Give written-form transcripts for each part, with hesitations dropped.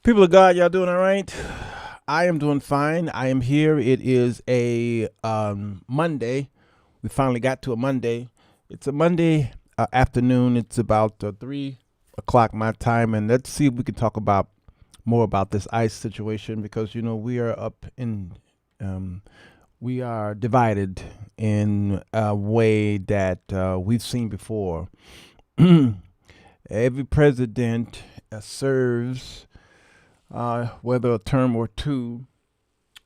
People of God, y'all doing all right? I am doing fine. I am here. It is a Monday. We finally got to a Monday. It's a Monday afternoon. It's about 3 o'clock my time, and let's see if we can talk about more about this ICE situation because we are we are divided in a way that we've seen before. Every president serves whether a term or two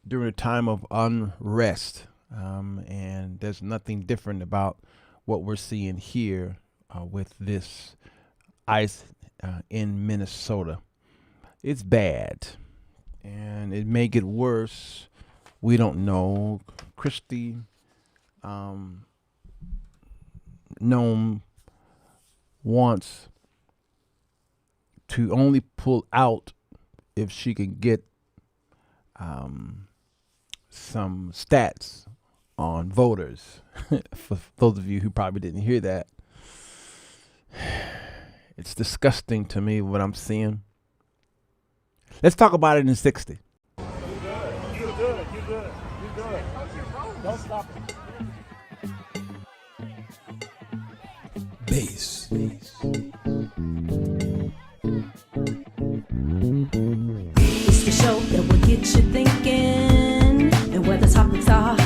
during a time of unrest. And there's nothing different about what we're seeing here with this ICE in Minnesota. It's bad, and it may get worse. We don't know. Christy Nome wants to only pull out if she can get some stats on voters. For those of you who probably didn't hear that, it's disgusting to me what I'm seeing. Let's talk about it in 60. You good. Don't stop it. Bass. It's the show that will get you thinking, and where the topics are hot.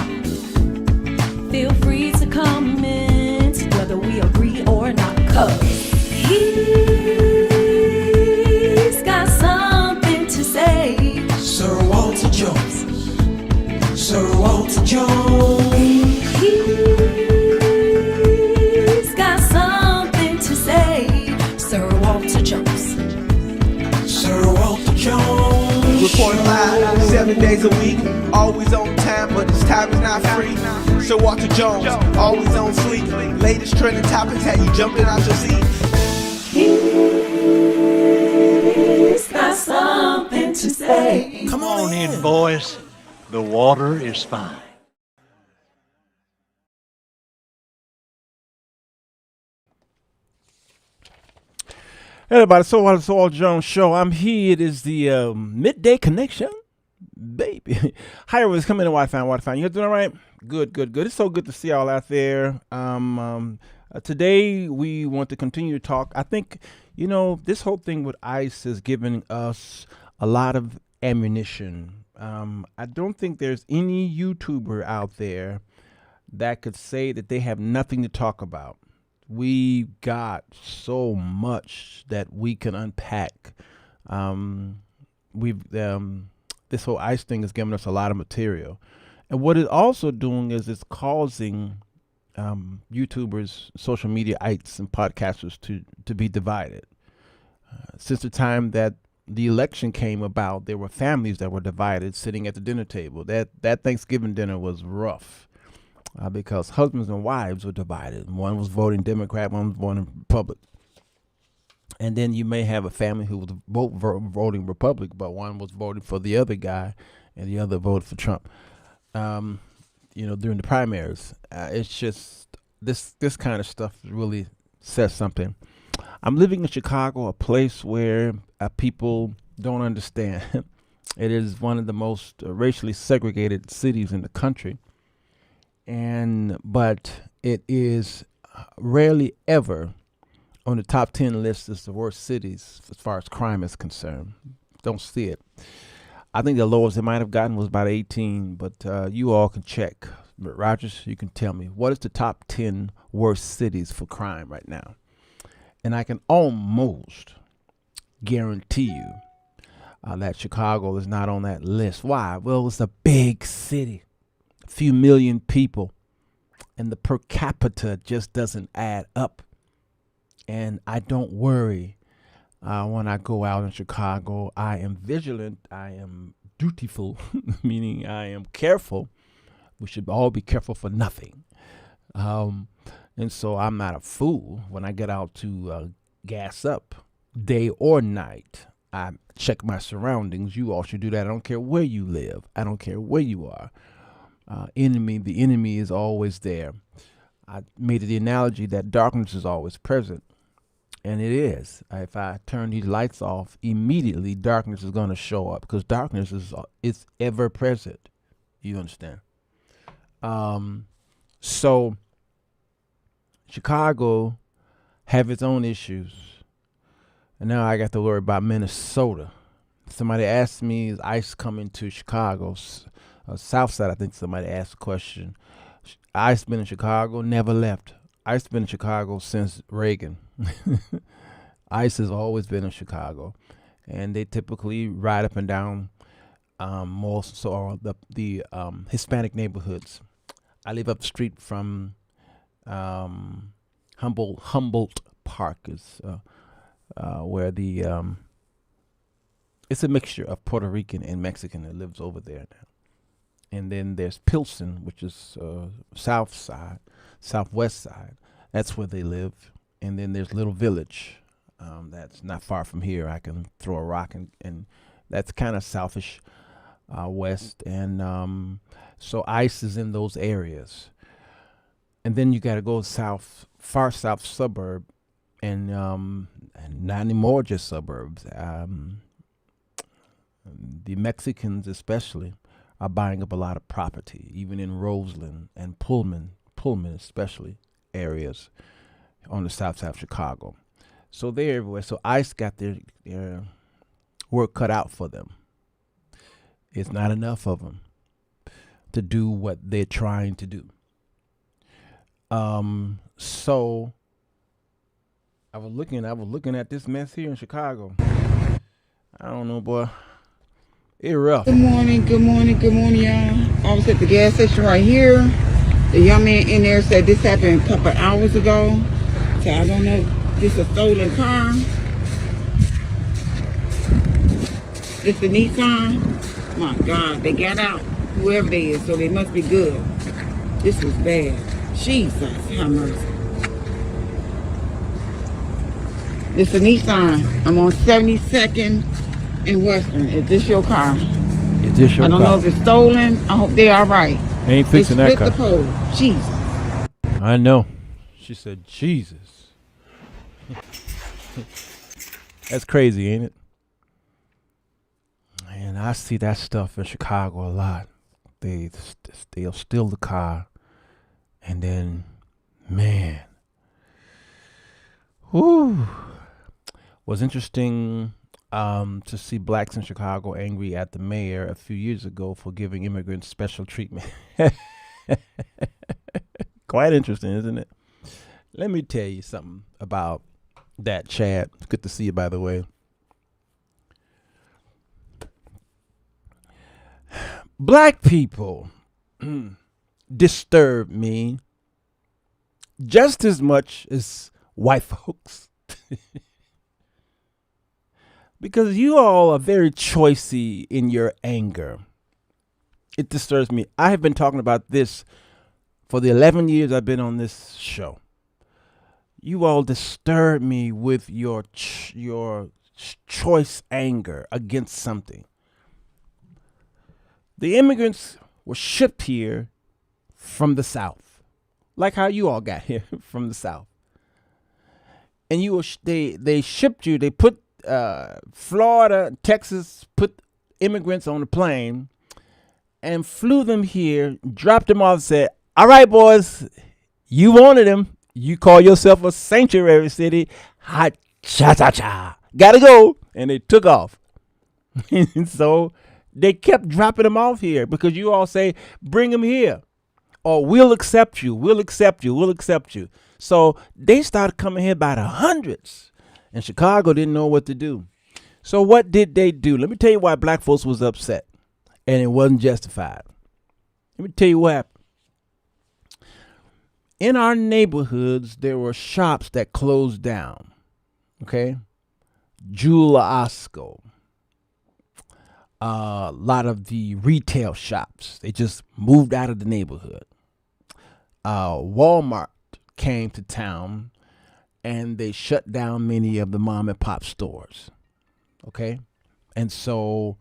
Feel free to comment whether we agree or not, 'cause he's got something to say. Sirwalterj Jones. Sirwalterj Jones. He's got something to say. Sirwalterj Jones. Sirwalterj Jones. Report live 7 days a week, always on time, but his time is not free. Sirwalterj Jones, always on fleek. Latest trending topics had you jumping out your seat. He's got something to say. Come On in, boys. The water is fine. Hey everybody, Sirwalterj Jones show. I'm here. It is the midday connection, baby. Hi everyone's coming in. Wi-Fi. You doing all right? Good. It's so good to see y'all out there. Today we want to continue to talk. I think this whole thing with ICE is giving us a lot of ammunition. I don't think there's any YouTuber out there that could say that they have nothing to talk about. We got so much that we can unpack. This whole ICE thing is giving us a lot of material, and what it's also doing is it's causing YouTubers, social mediaites, and podcasters to be divided. Since the time that the election came about, there were families that were divided sitting at the dinner table. That Thanksgiving dinner was rough. Because husbands and wives were divided. One was voting Democrat, one was voting Republican. And then you may have a family who was both voting Republican, but one was voting for the other guy and the other voted for Trump. During the primaries. It's just this kind of stuff really says something. I'm living in Chicago, a place where people don't understand. It is one of the most racially segregated cities in the country. But it is rarely ever on the top 10 list as the worst cities as far as crime is concerned. Don't see it. I think the lowest it might have gotten was about 18, but you all can check. But Rogers, you can tell me, what is the top 10 worst cities for crime right now? And I can almost guarantee you that Chicago is not on that list. Why? Well, it's a big city. Few million people, and the per capita just doesn't add up. And I don't worry when I go out in Chicago. I am vigilant. I am dutiful, meaning I am careful. We should all be careful for nothing. And so I'm not a fool when I get out to gas up day or night. I check my surroundings. You all should do that. I don't care where you live. I don't care where you are. The enemy is always there. I made the analogy that darkness is always present. And it is. If I turn these lights off, immediately darkness is going to show up because darkness is ever present. You understand? So Chicago have its own issues. And now I got to worry about Minnesota. Somebody asked me, is ICE coming to Chicago? South side, I think somebody asked a question. ICE been in Chicago, never left. ICE been in Chicago since Reagan. ICE has always been in Chicago. And they typically ride up and down most so the Hispanic neighborhoods. I live up the street from Humboldt Park is where the it's a mixture of Puerto Rican and Mexican that lives over there now. And then there's Pilsen, which is south side, southwest side. That's where they live. And then there's Little Village. That's not far from here. I can throw a rock and that's kind of southish west. And so ICE is in those areas. And then you got to go south, far south suburb, and not anymore just suburbs. The Mexicans especially are buying up a lot of property, even in Roseland and Pullman especially areas on the south side of Chicago. So they're everywhere. So ICE got their work cut out for them. It's not enough of them to do what they're trying to do. So I was looking at this mess here in Chicago. I don't know, boy. It's rough. Good morning, y'all. I was at the gas station right here. The young man in there said this happened a couple hours ago. So I don't know if this is a stolen car. This a Nissan. My God, they got out, whoever they is, so they must be good. This was bad. Jesus, have mercy. This a Nissan. I'm on 72nd and Western. Is this your car? Is this your car? I don't know if it's stolen. I hope they all right. Ain't fixing They that split car. the pole. Jesus. I know. She said, Jesus. That's crazy, ain't it? And I see that stuff in Chicago a lot. They'll steal the car, and then, man, whoo, was interesting to see blacks in Chicago angry at the mayor a few years ago for giving immigrants special treatment. Quite interesting, isn't it? Let me tell you something about that, Chad. It's good to see you, by the way. Black people disturb me just as much as white folks. Because you all are very choicy in your anger. It disturbs me. I have been talking about this for the 11 years I've been on this show. You all disturb me with your choice anger against something. The immigrants were shipped here from the South, like how you all got here from the South. And they shipped you. They put Florida, Texas, put immigrants on the plane and flew them here, dropped them off, and said, "All right, boys, you wanted them. You call yourself a sanctuary city. Ha cha cha cha. Gotta go." And they took off. And so they kept dropping them off here because you all say, "Bring them here," or "We'll accept you. We'll accept you. We'll accept you." So they started coming here by the hundreds, and Chicago didn't know what to do. So what did they do? Let me tell you why black folks was upset, and it wasn't justified. Let me tell you what happened. In our neighborhoods, there were shops that closed down. Okay, Jewel Osco. A lot of the retail shops, they just moved out of the neighborhood. Walmart came to town and they shut down many of the mom and pop stores. Okay. And so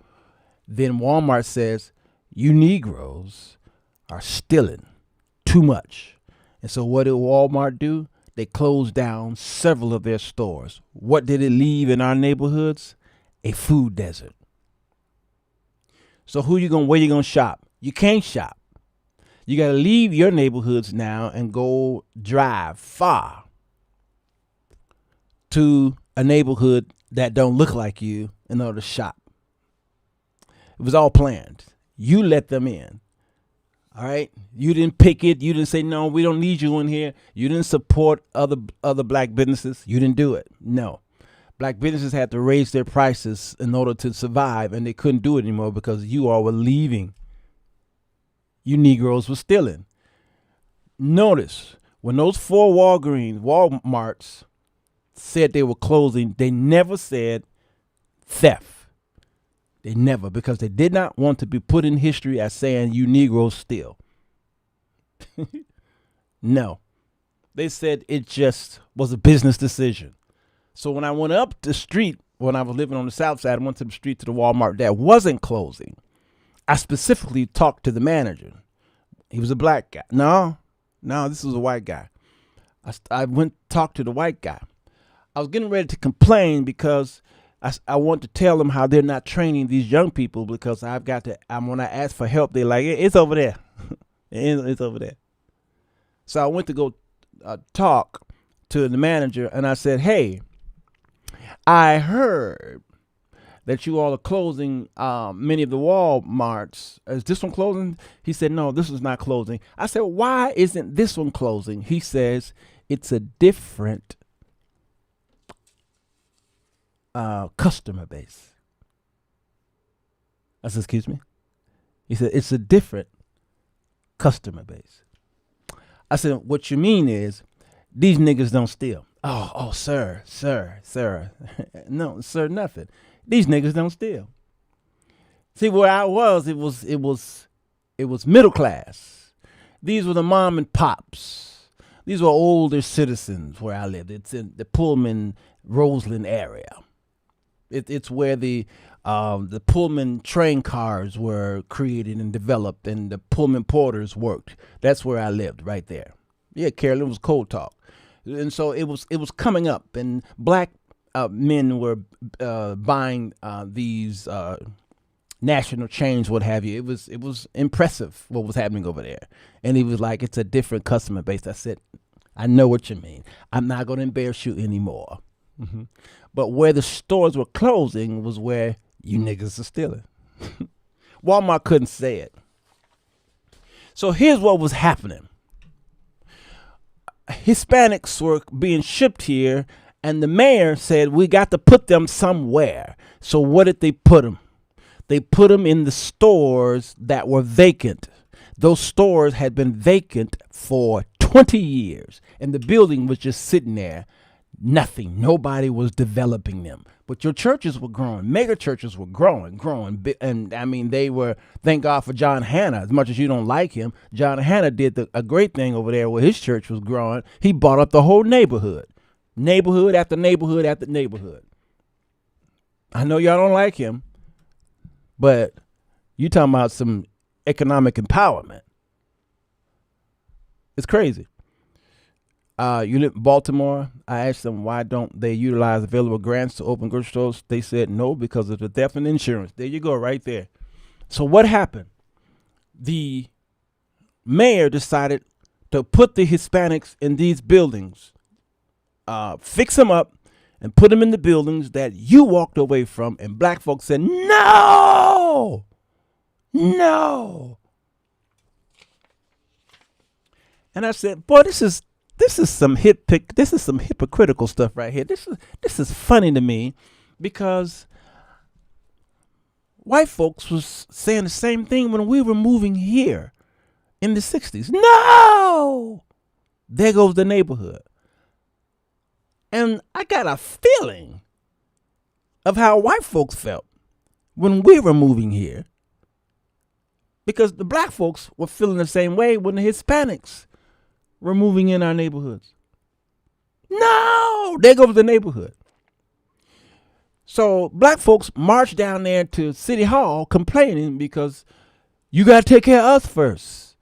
then Walmart says, "You Negroes are stealing too much." And so what did Walmart do? they closed down several of their stores. What did it leave in our neighborhoods? A food desert. So where you gonna shop? You can't shop. You got to leave your neighborhoods now and go drive far to a neighborhood that don't look like you in order to shop. It was all planned. You let them in. All right. You didn't pick it. You didn't say, no, we don't need you in here. You didn't support other black businesses. You didn't do it. No. Black businesses had to raise their prices in order to survive, and they couldn't do it anymore because you all were leaving. You Negroes were stealing. Notice, when those 4 Walmarts said they were closing, they never said theft. They never, because they did not want to be put in history as saying you Negroes steal. No. They said it just was a business decision. So when I went up the street, when I was living on the south side, I went to the street to the Walmart that wasn't closing. I specifically talked to the manager. He was a black guy. No, this was a white guy. I went talked to the white guy. I was getting ready to complain because I want to tell them how they're not training these young people, because when I ask for help, they're like, it's over there. It's over there. So I went to go talk to the manager, and I said, hey, I heard that you all are closing many of the Walmarts. Is this one closing? He said, no, this one's not closing. I said, why isn't this one closing? He says, it's a different customer base. I said, excuse me? He said, it's a different customer base. I said, what you mean is these niggas don't steal. Oh, sir. No, sir, nothing. These niggas don't steal. See, where I was, it was middle class. These were the mom and pops. These were older citizens where I lived. It's in the Pullman, Roseland area. It's where the Pullman train cars were created and developed, and the Pullman porters worked. That's where I lived, right there. Yeah, Carolyn, was cold talk. And so it was coming up, and black men were buying these national chains, what have you. It was impressive what was happening over there. And he was like, it's a different customer base. I said, I know what you mean. I'm not going to embarrass you anymore. Mm-hmm. But where the stores were closing was where you niggas are stealing. Walmart couldn't say it. So here's what was happening. Hispanics were being shipped here, and the mayor said, we got to put them somewhere. So what did they put them? They put them in the stores that were vacant. Those stores had been vacant for 20 years, and the building was just sitting there. Nothing. Nobody was developing them. But your churches were growing. Mega churches were growing. And I mean, they were, thank God for John Hanna. As much as you don't like him, John Hanna did a great thing over there where his church was growing. He bought up the whole neighborhood. Neighborhood after neighborhood after neighborhood. I know y'all don't like him, but you talking about some economic empowerment. It's crazy. You live in Baltimore. I asked them, why don't they utilize available grants to open grocery stores? They said no, because of the theft and insurance. There you go, right there. So what happened? The mayor decided to put the Hispanics in these buildings, fix them up, and put them in the buildings that you walked away from. And black folks said, no. And I said, boy, this is some hypocritical stuff right here. This is funny to me, because white folks was saying the same thing when we were moving here in the 60s. No! There goes the neighborhood. And I got a feeling of how white folks felt when we were moving here, because the black folks were feeling the same way when the Hispanics were moving in our neighborhoods. No, there goes the neighborhood. So black folks marched down there to City Hall complaining because you got to take care of us first.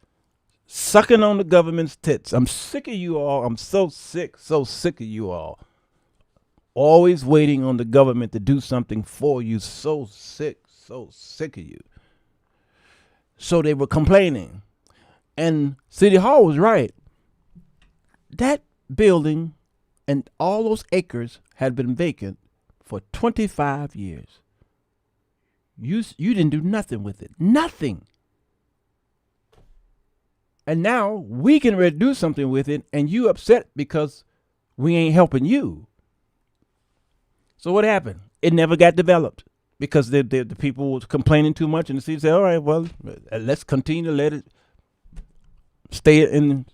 sucking on the government's tits. I'm sick of you all. I'm so sick of you all. Always waiting on the government to do something for you. So sick of you. So they were complaining. And City Hall was right. That building and all those acres had been vacant for 25 years. You didn't do nothing with it. Nothing. And now we can ready to do something with it, and you upset because we ain't helping you. So what happened? It never got developed because the people was complaining too much, and the city said, all right, well, let's continue to let it stay in.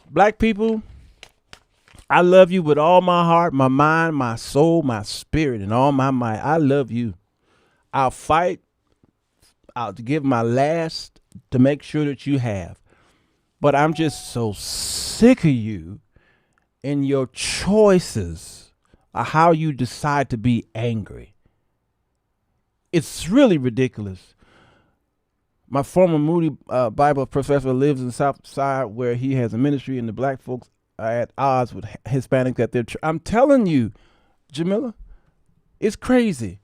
Black people, I love you with all my heart, my mind, my soul, my spirit, and all my might. I love you. I'll fight. I'll give my last to make sure that you have. But I'm just so sick of you and your choices of how you decide to be angry. It's really ridiculous. My former Moody Bible professor lives in South Side where he has a ministry, and the black folks are at odds with Hispanics at their I'm telling you, Jamila, it's crazy.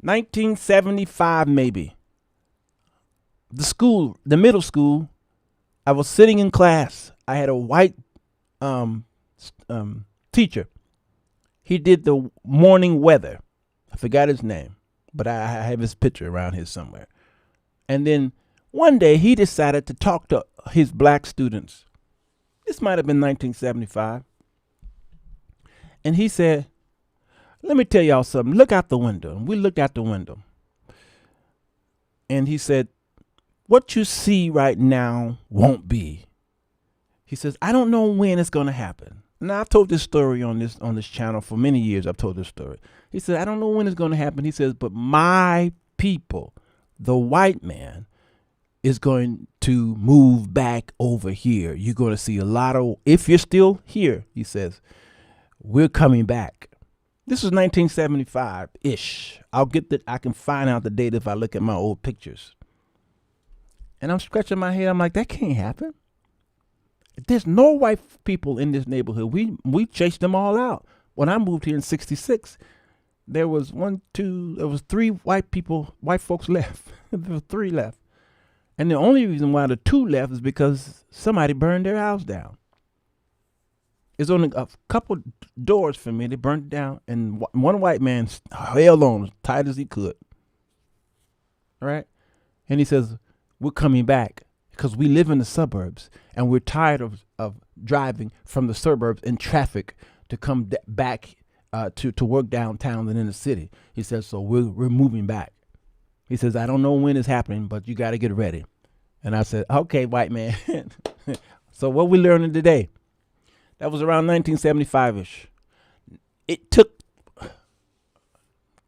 1975 maybe. The middle school, I was sitting in class. I had a white teacher. He did the morning weather. I forgot his name, but I have his picture around here somewhere. And then one day he decided to talk to his black students. This might have been 1975. And he said, let me tell y'all something. Look out the window. And we looked out the window. And he said, what you see right now won't be. He says, I don't know when it's going to happen. Now, I've told this story on this channel for many years. I've told this story. He said, I don't know when it's going to happen. He says, but my people, the white man, is going to move back over here. You're going to see a lot of, if you're still here, he says, we're coming back. This was 1975-ish. I can find out the date if I look at my old pictures. And I'm scratching my head. I'm like, that can't happen. There's no white people in this neighborhood. We chased them all out. When I moved here in 66, there was three white folks left. There were three left. And the only reason why the two left is because somebody burned their house down. It's only a couple doors from me. They burned it down, and one white man held on as tight as he could. All right? And he says, we're coming back because we live in the suburbs, and we're tired of driving from the suburbs in traffic to come back to work downtown and in the city. He says, so we're moving back. He says, I don't know when it's happening, but you got to get ready. And I said, okay, white man. So what we learning today? That was around 1975-ish. It took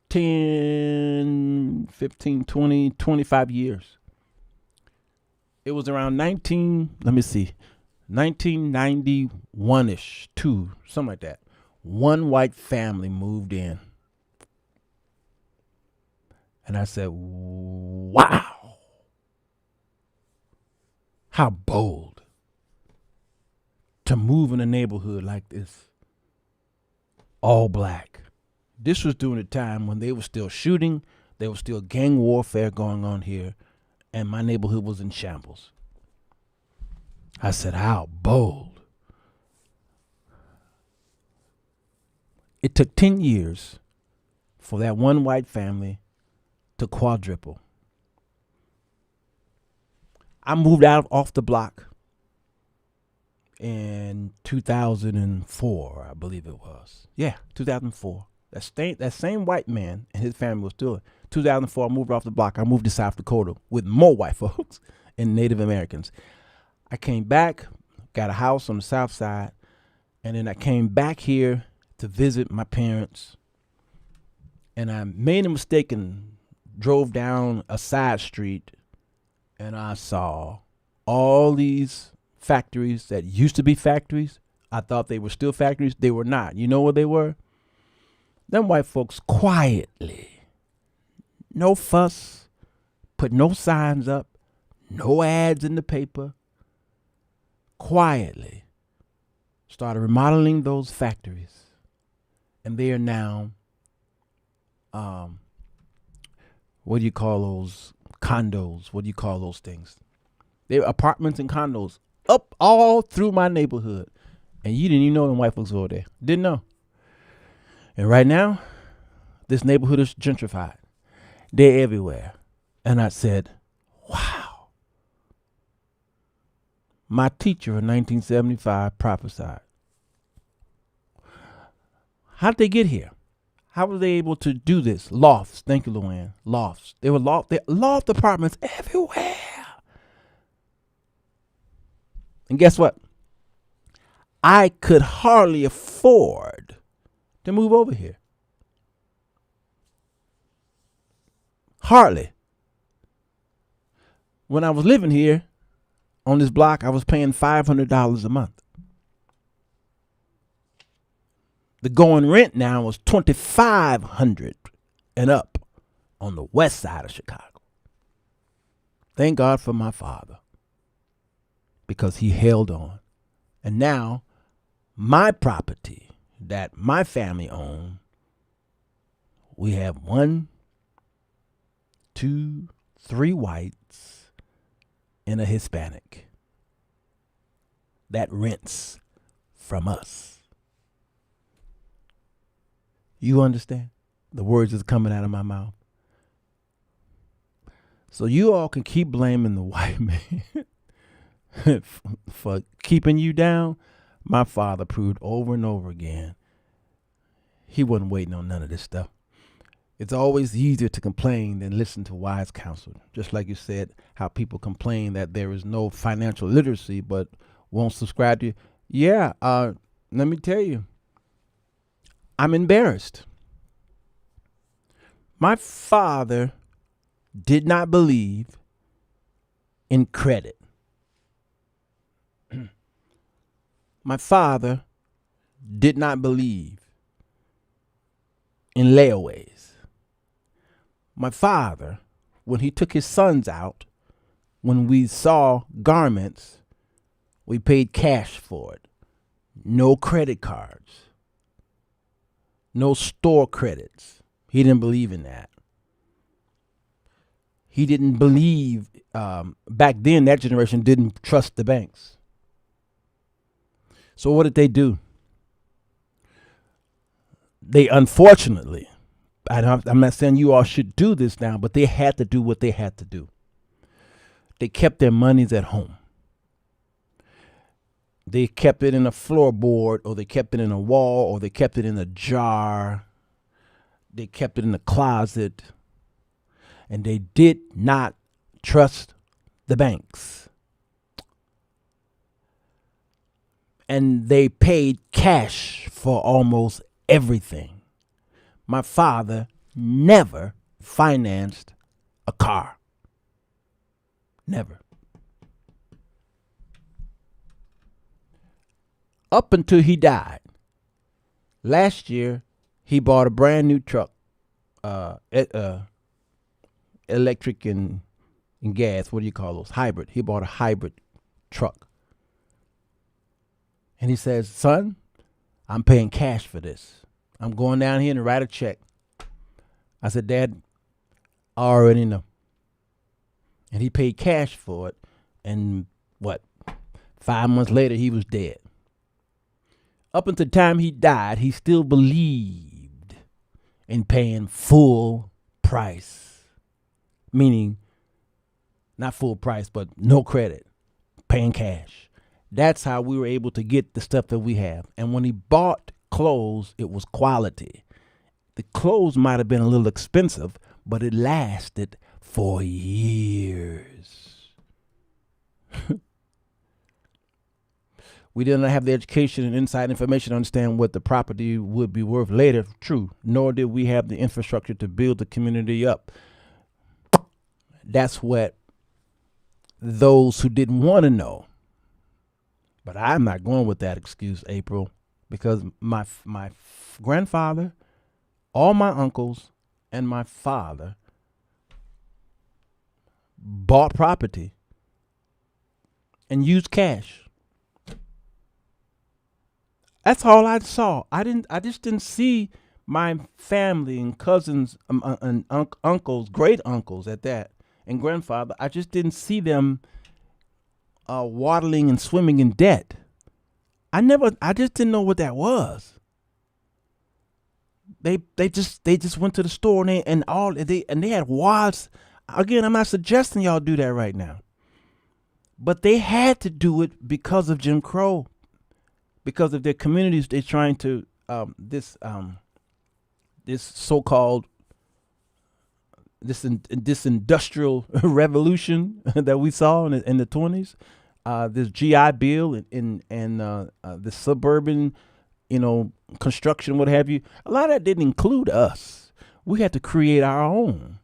10, 15, 20, 25 years. It was around 1991-ish, something like that. One white family moved in. And I said, wow, how bold to move in a neighborhood like this, all black. This was during a time when they were still shooting, there was still gang warfare going on here, and my neighborhood was in shambles. I said, how bold. It took 10 years for that one white family to quadruple. I moved out off the block in 2004, I believe it was. Yeah, 2004. That same white man and his family was still. 2004, I moved off the block. I moved to South Dakota with more white folks and Native Americans. I came back, got a house on the south side, and then I came back here to visit my parents. And I made a mistake and drove down a side street, and I saw all these factories that used to be factories. I thought they were still factories. They were not. You know what they were? Them white folks quietly, no fuss, Put no signs up, no ads in the paper. Quietly started remodeling those factories. And they are now, what do you call those condos? What do you call those things? They're apartments and condos up all through my neighborhood. And you didn't even know them white folks were over there. Didn't know. And right now, this neighborhood is gentrified. They're everywhere. And I said, wow. My teacher in 1975 prophesied. How did they get here? How were they able to do this? Lofts. Thank you, Luann. Lofts. There were loft apartments everywhere. And guess what? I could hardly afford to move over here. Hardly. When I was living here on this block, I was paying $500 a month. The going rent now was $2,500 and up on the west side of Chicago. Thank God for my father, because he held on. And now my property that my family owned, we have 1, 2, 3 whites and a Hispanic that rents from us. You understand? The words is coming out of my mouth. So you all can keep blaming the white man for keeping you down. My father proved over and over again he wasn't waiting on none of this stuff. It's always easier to complain than listen to wise counsel. Just like you said, how people complain that there is no financial literacy but won't subscribe to you. Yeah, let me tell you, I'm embarrassed. My father did not believe in credit. My father did not believe in layaways. My father, when he took his sons out, when we saw garments, we paid cash for it. No credit cards. No store credits. He didn't believe in that. He didn't believe, back then, that generation didn't trust the banks. So what did they do? They unfortunately, I'm not saying you all should do this now, but they had to do what they had to do. They kept their monies at home. They kept it in a floorboard, or they kept it in a wall, or they kept it in a jar. They kept it in a closet. And they did not trust the banks. And they paid cash for almost everything. My father never financed a car. Never. Up until he died. Last year, he bought a brand new truck, electric and gas. What do you call those? Hybrid. He bought a hybrid truck. And he says, son, I'm paying cash for this. I'm going down here and write a check. I said, Dad, I already know. And he paid cash for it. And 5 months later, he was dead. Up until the time he died, he still believed in paying full price. Meaning, not full price, but no credit. Paying cash. That's how we were able to get the stuff that we have. And when he bought clothes, it was quality. The clothes might have been a little expensive, but it lasted for years. We did not have the education and inside information to understand what the property would be worth later. True. Nor did we have the infrastructure to build the community up. That's what those who didn't want to know. But I'm not going with that excuse, April, because my grandfather, all my uncles, and my father bought property and used cash. That's all I saw. I just didn't see my family and cousins and uncles, great uncles at that, and grandfather. I just didn't see them waddling and swimming in debt. I just didn't know what that was. They just went to the store and they had wallets. Again, I'm not suggesting y'all do that right now, but they had to do it because of Jim Crow, because of their communities. They're trying to this so-called this industrial revolution that we saw in the 20s. This GI Bill and the suburban, construction, what have you. A lot of that didn't include us. We had to create our own.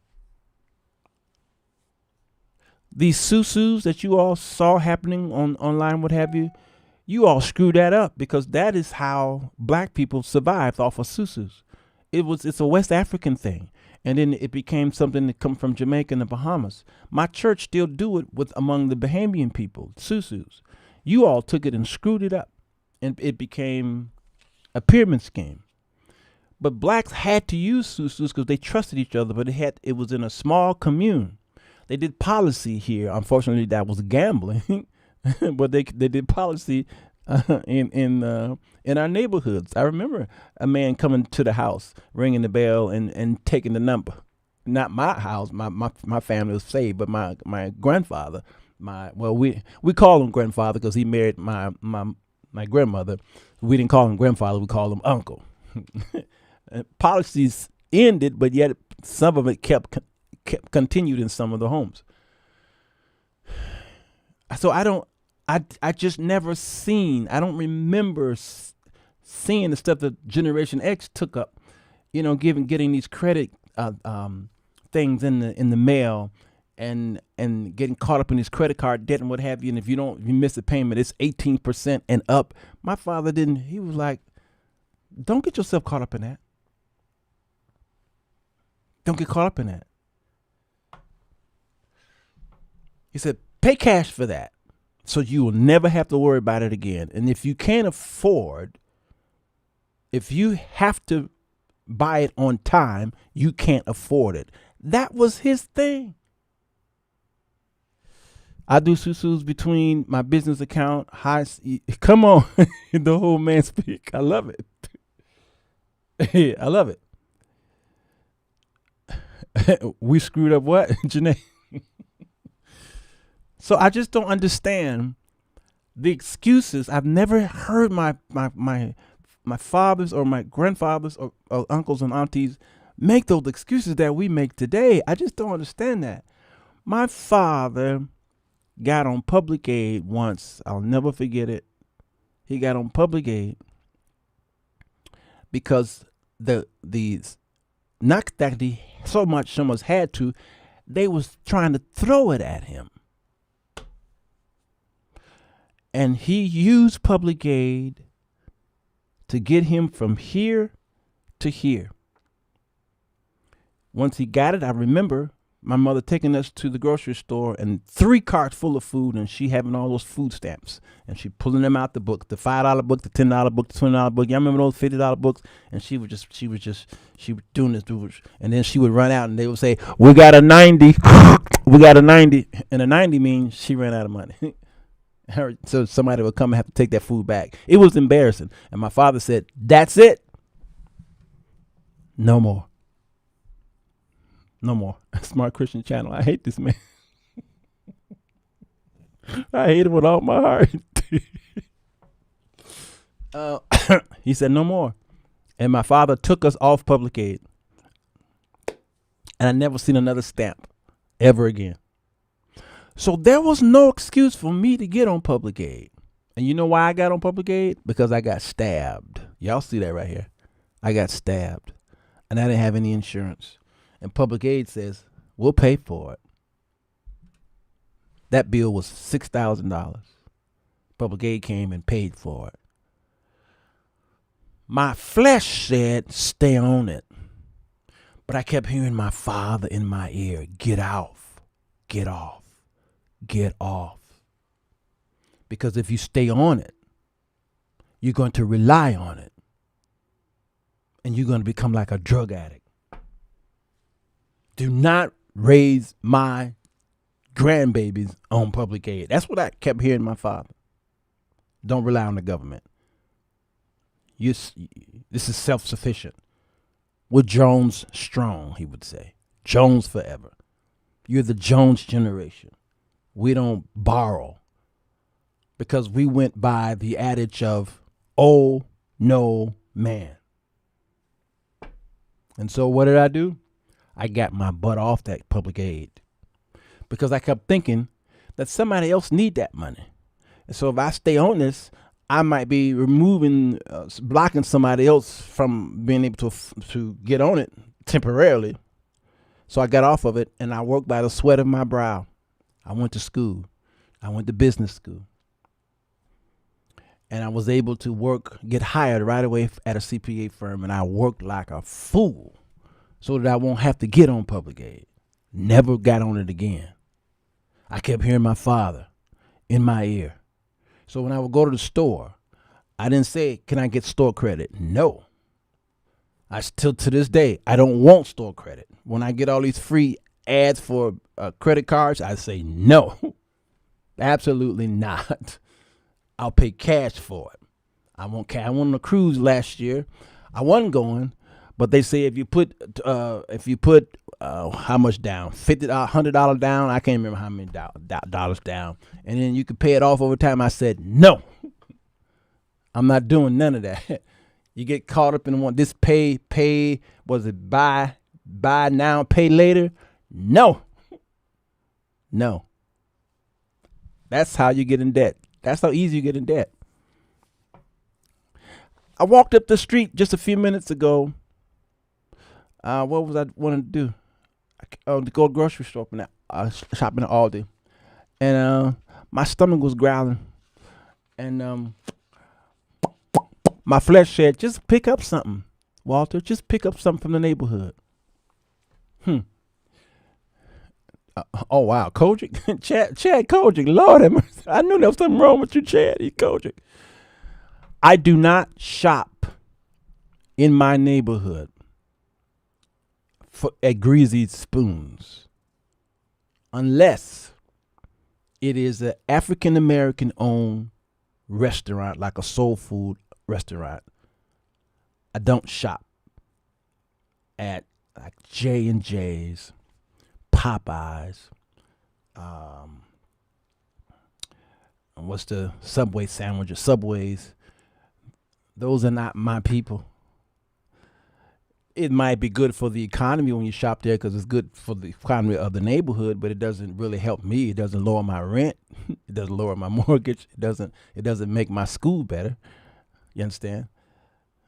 These susus that you all saw happening online, what have you, you all screwed that up, because that is how black people survived, off of susus. It's a West African thing. And then it became something that come from Jamaica and the Bahamas. My church still do it among the Bahamian people, susus. You all took it and screwed it up, and it became a pyramid scheme. But blacks had to use susus because they trusted each other, but it was in a small commune. They did policy here. Unfortunately, that was gambling, but they did policy in our neighborhoods. I remember a man coming to the house, ringing the bell and taking the number. Not my house. My family was saved, but my grandfather. We call him grandfather because he married my grandmother. We didn't call him grandfather. We called him uncle. Policies ended, but yet some of it kept continued in some of the homes. So I just never seen. I don't remember seeing the stuff that Generation X took up. Getting these credit things in the mail, and getting caught up in this credit card debt and what have you. And if you miss a payment, it's 18% and up. My father didn't. He was like, "Don't get yourself caught up in that. Don't get caught up in that." He said, "Pay cash for that, so you will never have to worry about it again. And if you can't afford, if you have to buy it on time, you can't afford it." That was his thing. I do susus between my business account. Come on, the whole man speak. I love it. I love it. We screwed up what, Janae? So I just don't understand the excuses. I've never heard my fathers or my grandfathers or uncles and aunties make those excuses that we make today. I just don't understand that. My father got on public aid once. I'll never forget it. He got on public aid because these not that he so much had to, they was trying to throw it at him. And he used public aid to get him from here to here. Once he got it, I remember my mother taking us to the grocery store and 3 carts full of food, and she having all those food stamps, and she pulling them out the book, the $5 book, the $10 book, the $20 book. Y'all remember those $50 books? And she was doing this, and then she would run out, and they would say, "We got a 90, we got a 90," and a 90 means she ran out of money. So somebody would come and have to take that food back. It was embarrassing, and my father said, "That's it, no more." No more. Smart Christian Channel. I hate this man. I hate him with all my heart. He said no more. And my father took us off public aid. And I never seen another stamp ever again. So there was no excuse for me to get on public aid. And you know why I got on public aid? Because I got stabbed. Y'all see that right here. I got stabbed. And I didn't have any insurance. And public aid says, "We'll pay for it." That bill was $6,000. Public aid came and paid for it. My flesh said, "Stay on it." But I kept hearing my father in my ear, "Get off. get off. Get off. Because if you stay on it, you're going to rely on it. And you're going to become like a drug addict. Do not raise my grandbabies on public aid. That's what I kept hearing my father. Don't rely on the government. This is self-sufficient. We're Jones strong, he would say. Jones forever. You're the Jones generation. We don't borrow because we went by the adage of, oh, no, man. And so what did I do? I got my butt off that public aid because I kept thinking that somebody else need that money. And so if I stay on this, I might be blocking somebody else from being able to get on it temporarily. So I got off of it and I worked by the sweat of my brow. I went to school. I went to business school. And I was able to get hired right away at a CPA firm. And I worked like a fool so that I won't have to get on public aid. Never got on it again. I kept hearing my father in my ear. So when I would go to the store, I didn't say, can I get store credit? No. I still, to this day, I don't want store credit. When I get all these free ads for credit cards, I say no. Absolutely not. I'll pay cash for it. I went on a cruise last year. I wasn't going, but they say if you put how much down, $100 down. I can't remember how many dollars down, and then you could pay it off over time. I said no. I'm not doing none of that. You get caught up in this pay. Was it buy now, pay later? No. That's how you get in debt. That's how easy you get in debt. I walked up the street just a few minutes ago. What was I wanting to do? To go to the grocery store shopping at Aldi. And my stomach was growling. And my flesh said, just pick up something, Walter. Just pick up something from the neighborhood. Oh, wow. Kojic? Chad Kojic. Lord have mercy. I knew there was something wrong with you, Chad. He's Kojic. I do not shop in my neighborhood at Greasy Spoons unless it is an African-American owned restaurant, like a soul food restaurant. I don't shop at like J&J's, Popeyes, what's the Subway sandwiches, Subways. Those are not my people. It might be good for the economy when you shop there because it's good for the economy of the neighborhood, but it doesn't really help me. It doesn't lower my rent. It doesn't lower my mortgage. It doesn't make my school better. You understand?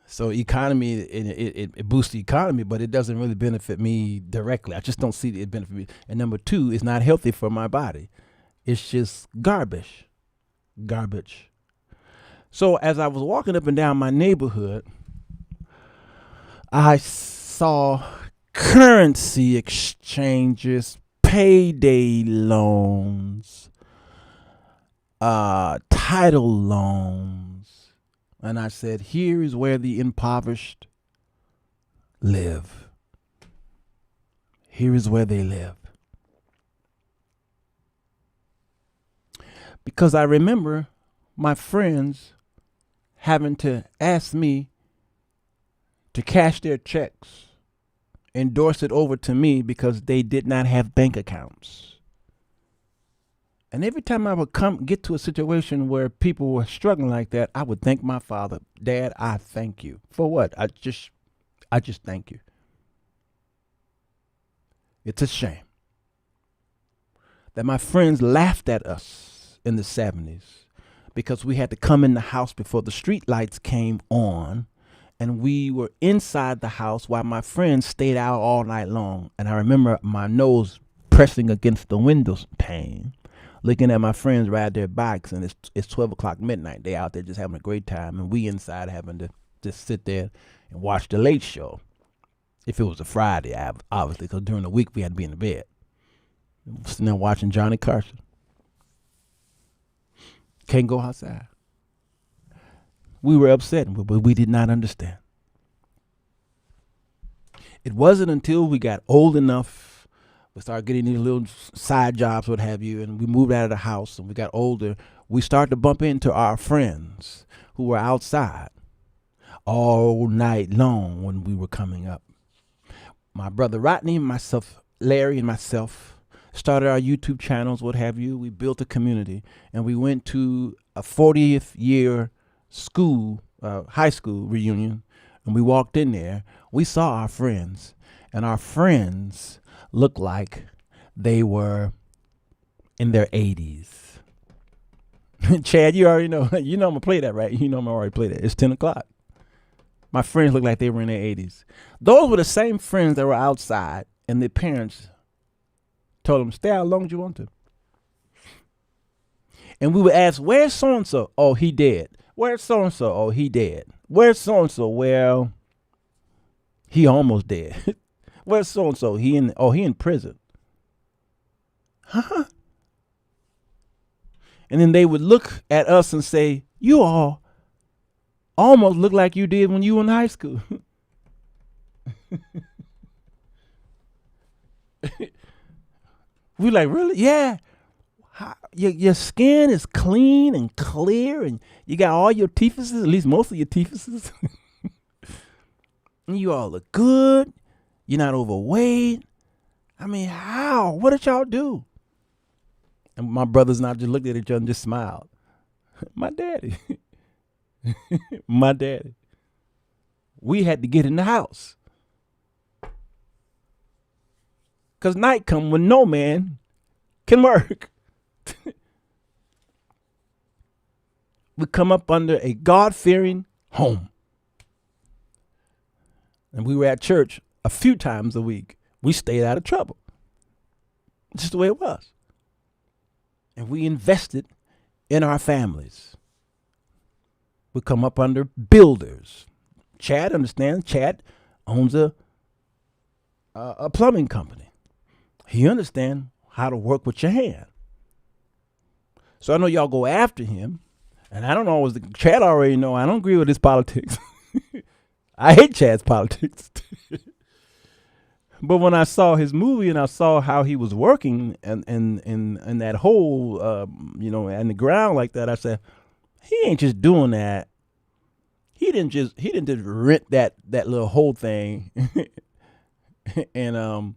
So economy, it boosts the economy, but it doesn't really benefit me directly. I just don't see it benefit me. And number two, it's not healthy for my body. It's just garbage. So as I was walking up and down my neighborhood, I saw currency exchanges, payday loans, title loans. And I said, here is where the impoverished live. Here is where they live. Because I remember my friends having to ask me to cash their checks, endorse it over to me because they did not have bank accounts. And every time I would get to a situation where people were struggling like that, I would thank my father. Dad, I thank you. For what? I just thank you. It's a shame that my friends laughed at us in the 70s because we had to come in the house before the street lights came on, and we were inside the house while my friends stayed out all night long. And I remember my nose pressing against the window pane, looking at my friends ride their bikes, and it's 12 o'clock midnight. They out there just having a great time, and we inside having to just sit there and watch the late show. If it was a Friday, obviously, because during the week we had to be in the bed. Sitting there watching Johnny Carson. Can't go outside. We were upset, but we did not understand. It wasn't until we got old enough, we started getting these little side jobs, what have you, and we moved out of the house and we got older, we started to bump into our friends who were outside all night long when we were coming up. My brother Rodney, myself, Larry, and myself started our YouTube channels, what have you. We built a community, and we went to a 40th year school, high school reunion, and we walked in there. We saw our friends, and our friends looked like they were in their 80s. Chad, you already know. You know I'm going to play that, right? You know I'm already play that. It's 10 o'clock. My friends looked like they were in their 80s. Those were the same friends that were outside, and their parents told them, stay how long as you want to. And we would ask, where's so-and-so? Oh, he dead. Where's so-and-so? Oh, he dead. Where's so-and-so? Well, he almost dead. Where's so-and-so? He in prison. Huh? And then they would look at us and say, you all almost look like you did when you were in high school. We like, really? Yeah. Your skin is clean and clear, and you got all your teethuses, at least most of your teethuses. And you all look good. You're not overweight. I mean, how? What did y'all do? And my brothers and I just looked at each other and just smiled. My daddy. My daddy. We had to get in the house. Because night come when no man can work. We come up under a God-fearing home. And we were at church a few times a week. We stayed out of trouble. Just the way it was. And we invested in our families. We come up under builders. Chad understands. Chad owns a plumbing company. He understands how to work with your hand. So I know y'all go after him. And I don't always, Chad already know I don't agree with his politics. I hate Chad's politics. But when I saw his movie and I saw how he was working and that hole, in the ground like that, I said, he ain't just doing that. He didn't just rent that little whole thing and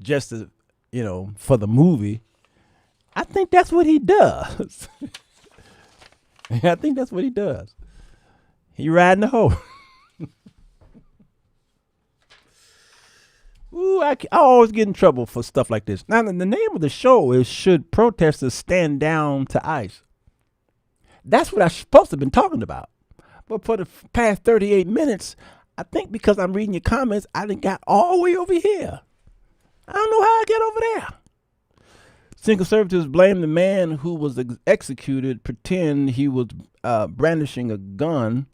just to, for the movie. I think that's what he does. I think that's what he does. He riding the hoe. Ooh, I always get in trouble for stuff like this. Now, the name of the show is Should Protesters Stand Down to ICE? That's what I'm supposed to have been talking about. But for the past 38 minutes, I think because I'm reading your comments, I done got all the way over here. I don't know how I got over there. Some conservatives blame the man who was executed, pretend he was brandishing a gun,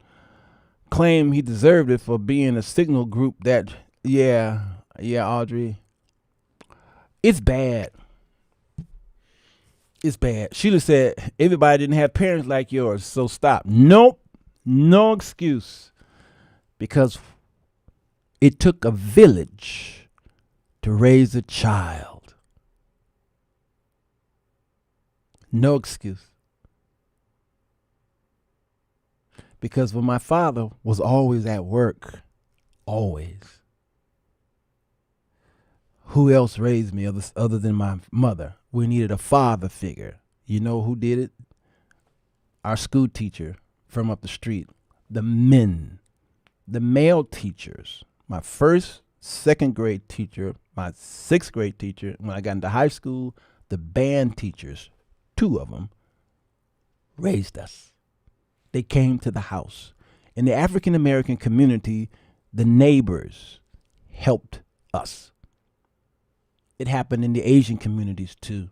claim he deserved it for being a signal group that, yeah, Audrey, it's bad. It's bad. Sheila said, everybody didn't have parents like yours, so stop. Nope, no excuse. Because it took a village to raise a child. No excuse. Because when my father was always at work, always, who else raised me other than my mother? We needed a father figure. You know who did it? Our school teacher from up the street. The male teachers. My first, second grade teacher, my sixth grade teacher. When I got into high school, the band teachers, 2 of them, raised us. They came to the house. In the African American community, the neighbors helped us. It happened in the Asian communities too,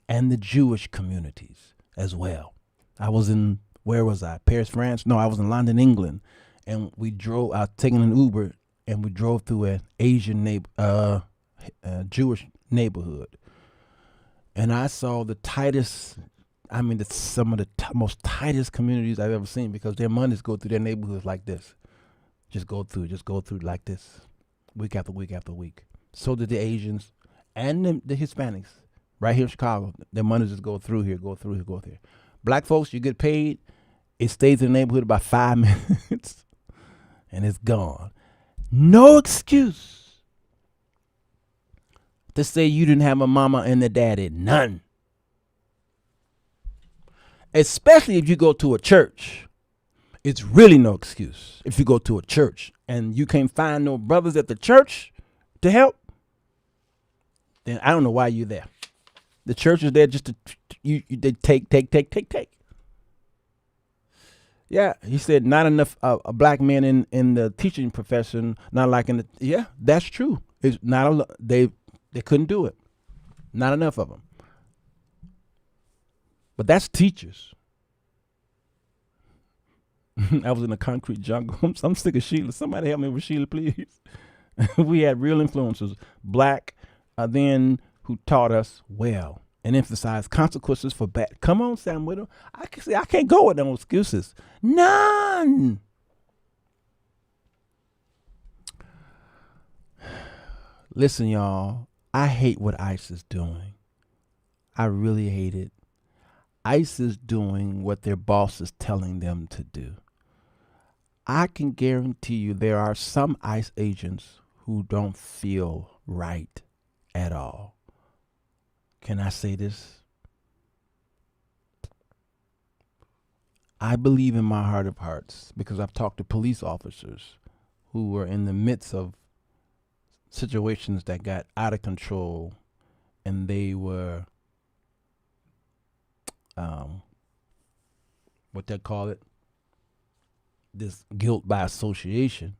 and the Jewish communities as well. I was in, where was I? Paris, France? No, I was in London, England, and we drove. I was taking an Uber, and we drove through an Asian Jewish neighborhood. And I saw the tightest, I mean, some of the most tightest communities I've ever seen, because their monies go through their neighborhoods like this. Just go through like this, week after week after week. So did the Asians and the Hispanics right here in Chicago. Their money just go through here, go through here, go through here. Black folks, you get paid, it stays in the neighborhood about 5 minutes and it's gone. No excuse to say you didn't have a mama and a daddy. None. Especially if you go to a church. It's really no excuse if you go to a church and you can't find no brothers at the church to help. Then I don't know why you're there. The church is there just to they take. Yeah, he said not enough black men in the teaching profession. Not like in the that's true. It's not they couldn't do it. Not enough of them. But that's teachers. I was in a concrete jungle. I'm sick of Sheila. Somebody help me with Sheila, please. We had real influencers, black, then who taught us well and emphasized consequences for bad. Come on, Sam Widow. I can't go with no excuses. None. Listen, y'all. I hate what ICE is doing. I really hate it. ICE is doing what their boss is telling them to do. I can guarantee you there are some ICE agents who don't feel right at all. Can I say this? I believe in my heart of hearts, because I've talked to police officers who were in the midst of situations that got out of control, and they were, what they call it, this guilt by association.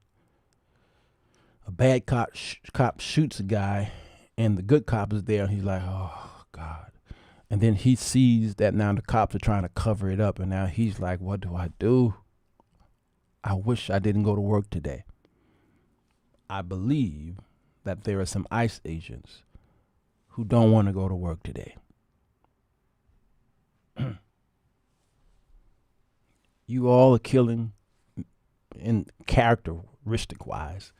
A bad cop shoots a guy, and the good cop is there, and he's like, oh, God. And then he sees that now the cops are trying to cover it up, and now he's like, what do I do? I wish I didn't go to work today. I believe that there are some ICE agents who don't want to go to work today. You all are killing in characteristic wise.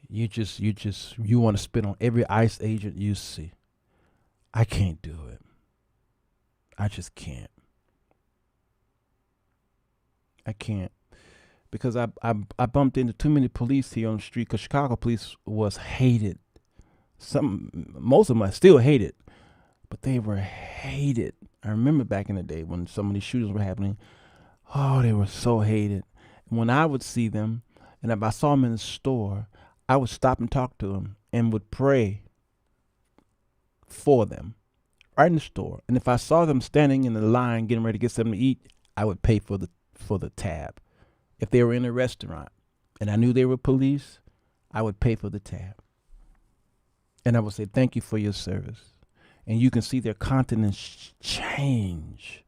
You want to spit on every ICE agent you see. I can't do it. I just can't. I can't. Because I bumped into too many police here on the street, because Chicago police was hated. Most of them are still hated, but they were hated. I remember back in the day when some of these shootings were happening. Oh, they were so hated. And when I would see them, and if I saw them in the store, I would stop and talk to them and would pray for them right in the store. And if I saw them standing in the line getting ready to get something to eat, I would pay for the tab. If they were in a restaurant and I knew they were police, I would pay for the tab. And I would say, thank you for your service. And you can see their countenance change.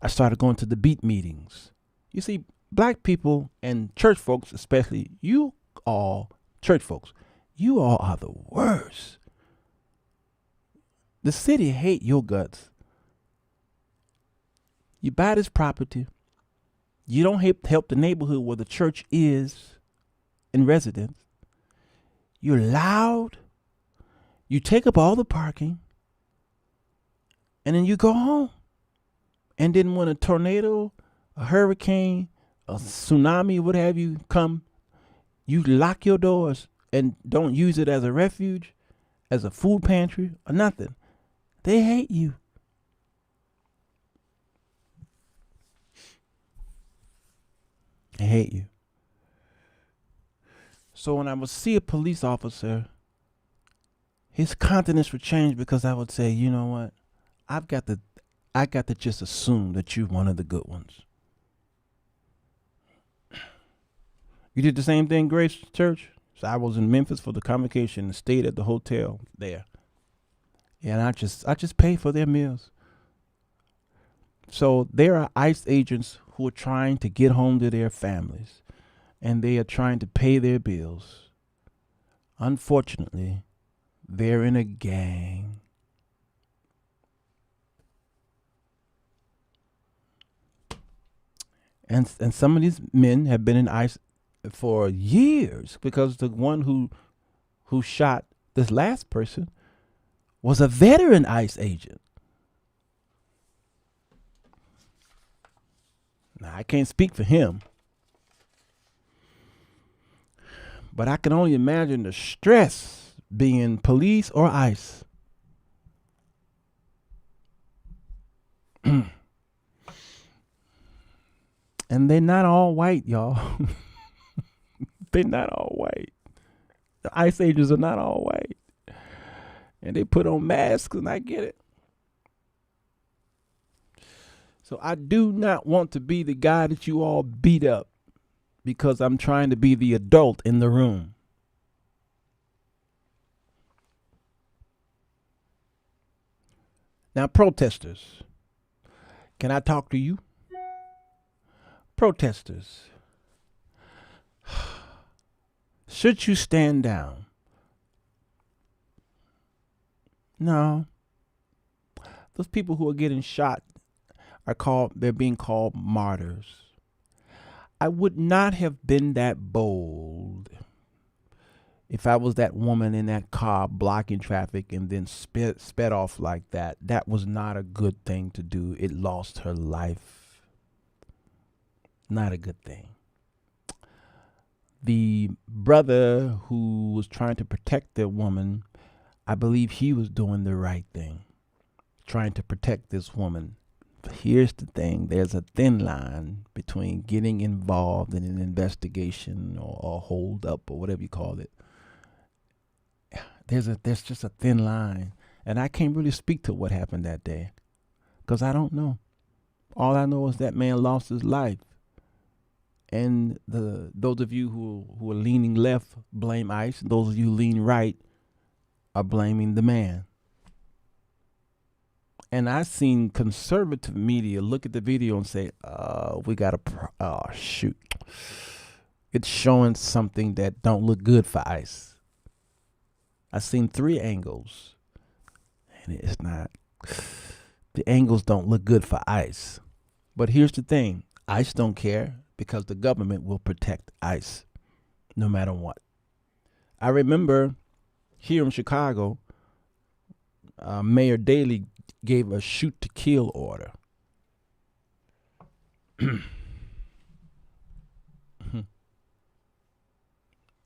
I started going to the beat meetings. You see, black people and church folks, especially, you all, church folks, you all are the worst. The city hate your guts. You buy this property. You don't help the neighborhood where the church is in residence. You're loud. You take up all the parking. And then you go home. And then when a tornado, a hurricane, a tsunami, what have you, come, you lock your doors and don't use it as a refuge, as a food pantry, or nothing. They hate you. They hate you. So when I would see a police officer, his countenance would change, because I would say, you know what? I got to just assume that you're one of the good ones. You did the same thing, Grace Church? So I was in Memphis for the convocation and stayed at the hotel there. And I just paid for their meals. So there are ICE agents who are trying to get home to their families, and they are trying to pay their bills. Unfortunately, they're in a gang, And some of these men have been in ICE for years because the one who shot this last person was a veteran ICE agent. Now, I can't speak for him, but I can only imagine the stress being police or ICE. And they're not all white, y'all. They're not all white. The ICE agents are not all white. And they put on masks, and I get it. So I do not want to be the guy that you all beat up because I'm trying to be the adult in the room. Now, protesters, can I talk to you? Protesters, should you stand down? No. Those people who are getting shot they're being called martyrs. I would not have been that bold if I was that woman in that car blocking traffic and then sped off like that. That was not a good thing to do. It lost her life. Not a good thing. The brother who was trying to protect the woman, I believe he was doing the right thing, trying to protect this woman. But here's the thing. There's a thin line between getting involved in an investigation or hold up or whatever you call it. There's just a thin line. And I can't really speak to what happened that day because I don't know. All I know is that man lost his life. And those of you who are leaning left blame ICE. Those of you who lean right are blaming the man. And I've seen conservative media look at the video and say, shoot. It's showing something that don't look good for ICE. I've seen 3 angles. And it's not. The angles don't look good for ICE. But here's the thing. ICE don't care because the government will protect ICE no matter what. I remember here in Chicago, Mayor Daley gave a shoot to kill order.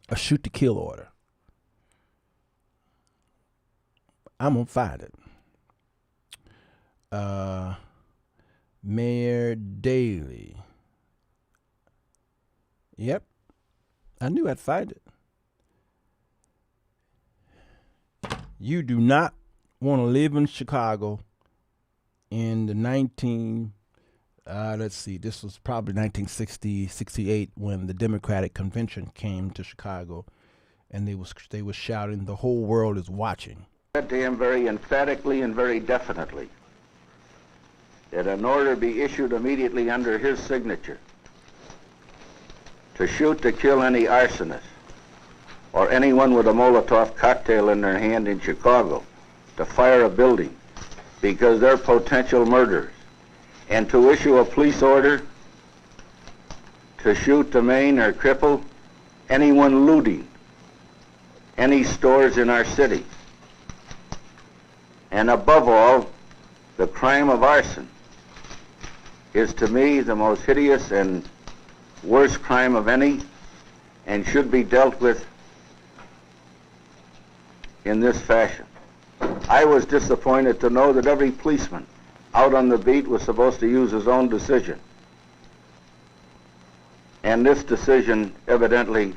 A shoot to kill order. I'm gonna find it. Mayor Daley. Yep. I knew I'd find it. You do not want to live in Chicago in the this was probably 1960, 68 when the Democratic Convention came to Chicago, and they were shouting, "The whole world is watching." Said to him very emphatically and very definitely that an order be issued immediately under his signature to shoot to kill any arsonist or anyone with a Molotov cocktail in their hand in Chicago, to fire a building because they're potential murderers, and to issue a police order to shoot, demean, or cripple anyone looting any stores in our city. And above all, the crime of arson is to me the most hideous and worst crime of any, and should be dealt with in this fashion. I was disappointed to know that every policeman out on the beat was supposed to use his own decision. And this decision evidently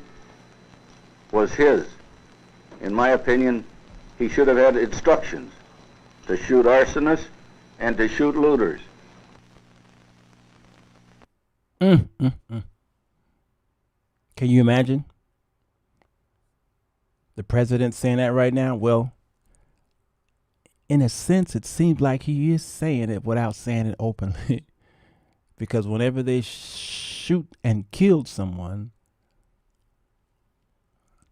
was his. In my opinion, he should have had instructions to shoot arsonists and to shoot looters. Can you imagine the president saying that right now? Well, in a sense, it seems like he is saying it without saying it openly. Because whenever they shoot and kill someone,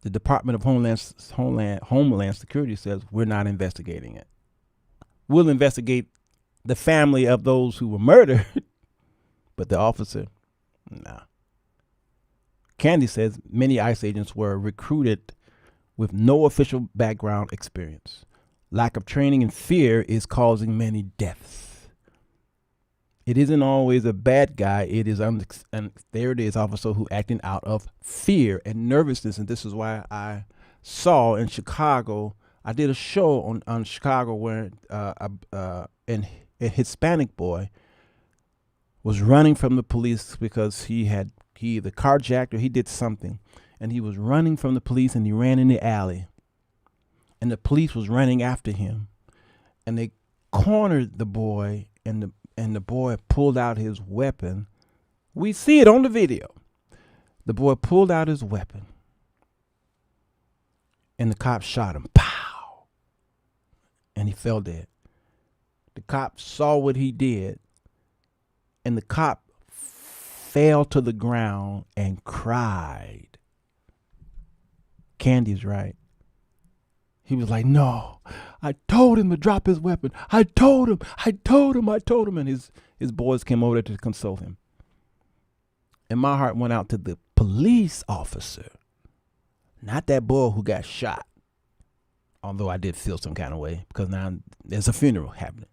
the Department of Homeland Security says, we're not investigating it. We'll investigate the family of those who were murdered, but the officer, Nah. Candy says many ICE agents were recruited with no official background experience. Lack of training and fear is causing many deaths. It isn't always a bad guy. It is, and there it is, officer who acting out of fear and nervousness. And this is why I saw in Chicago, I did a show on Chicago where a Hispanic boy was running from the police because he either carjacked or he did something. And he was running from the police and he ran in the alley. And the police was running after him. And they cornered the boy and the boy pulled out his weapon. We see it on the video. The boy pulled out his weapon. And the cop shot him. Pow! And he fell dead. The cop saw what he did. And the cop fell to the ground and cried. Candy's right. He was like, no, I told him to drop his weapon. I told him. And his boys came over there to console him. And my heart went out to the police officer, not that boy who got shot. Although I did feel some kind of way because now there's a funeral happening.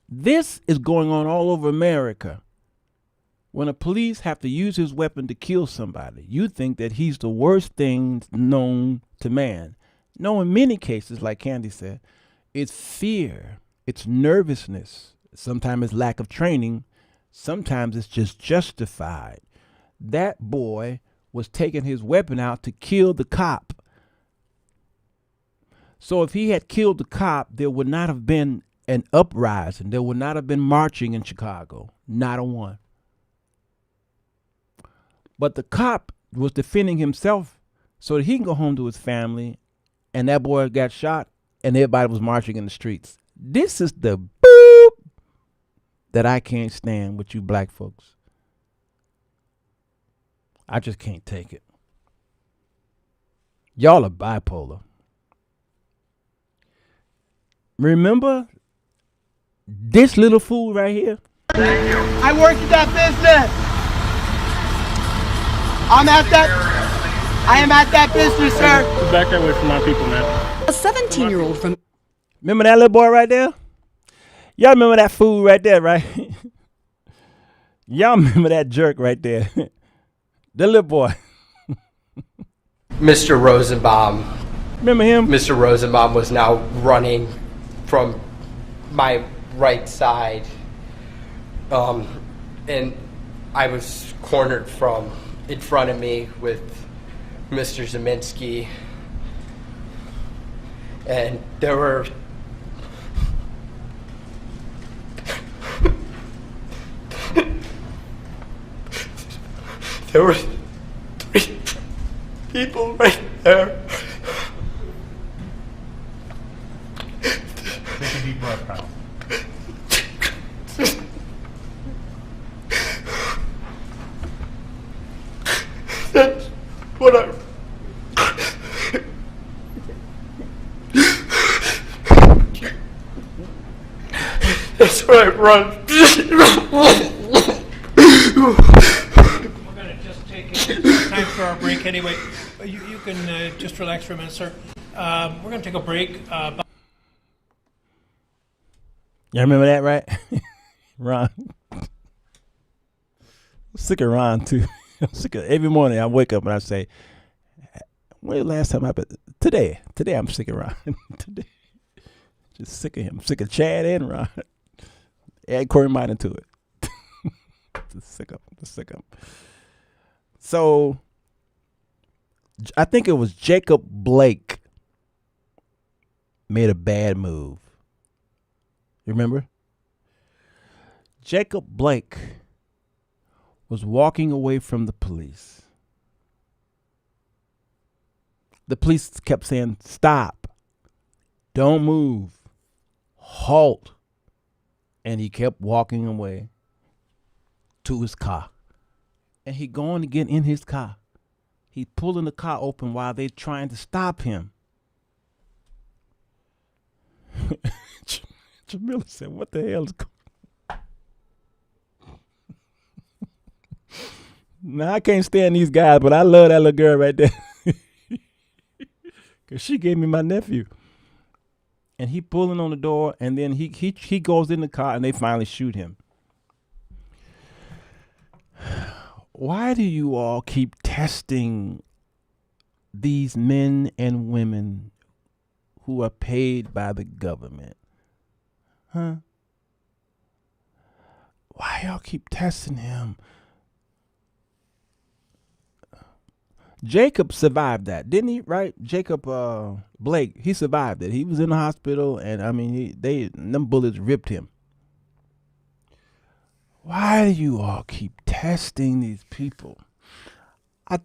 This is going on all over America. When a police have to use his weapon to kill somebody, you think that he's the worst thing known to man. No, in many cases, like Candy said, it's fear, it's nervousness. Sometimes it's lack of training. Sometimes it's just justified. That boy was taking his weapon out to kill the cop. So if he had killed the cop, there would not have been an uprising. There would not have been marching in Chicago. Not a one. But the cop was defending himself so that he can go home to his family, and that boy got shot, and everybody was marching in the streets. This is the boop that I can't stand with you black folks. I just can't take it. Y'all are bipolar. Remember this little fool right here? I work at that business. I am at that business, sir. Back that way from my people, man. A 17-year-old from Remember that little boy right there? Y'all remember that fool right there, right? Y'all remember that jerk right there? The little boy. Mr. Rosenbaum. Remember him? Mr. Rosenbaum was now running from my right side. And I was cornered from in front of me with Mr. Zeminski. And there were three people right there. Take a deep breath, pal. That's what I... That's what I run. We're going to just take time for our break anyway. You can just relax for a minute, sir. We're going to take a break. Y'all remember that, right? Ron. I'm sick of Ron, too. I'm sick of every morning I wake up and I say, when the last time Today I'm sick of Ron. Today. Just sick of him. Sick of Chad and Ron. Add Corey Martin to it. Just sick of him. So, I think it was Jacob Blake made a bad move. You remember? Jacob Blake was walking away from the police. The police kept saying, stop, don't move, halt. And he kept walking away to his car. And he going to get in his car. He pulling the car open while they trying to stop him. Jamila said, what the hell is going on? Now I can't stand these guys, but I love that little girl right there. Cause she gave me my nephew. And he pulling on the door, and then he goes in the car, and they finally shoot him. Why do you all keep testing these men and women who are paid by the government? Huh? Why y'all keep testing him? Jacob survived that, didn't he? Right? Jacob Blake, he survived it. He was in the hospital, and I mean, them bullets ripped him. Why do you all keep testing these people? I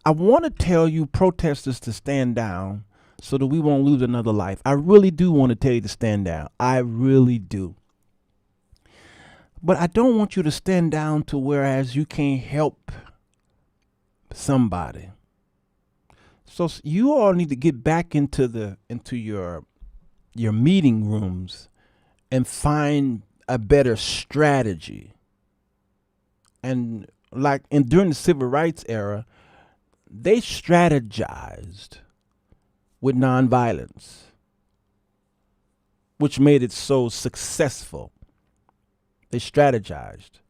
want to tell you protesters to stand down so that we won't lose another life. I really do want to tell you to stand down. I really do. But I don't want you to stand down to whereas you can't help somebody. So you all need to get back into your meeting rooms and find a better strategy. And during the civil rights era, they strategized with nonviolence, which made it so successful. They strategized.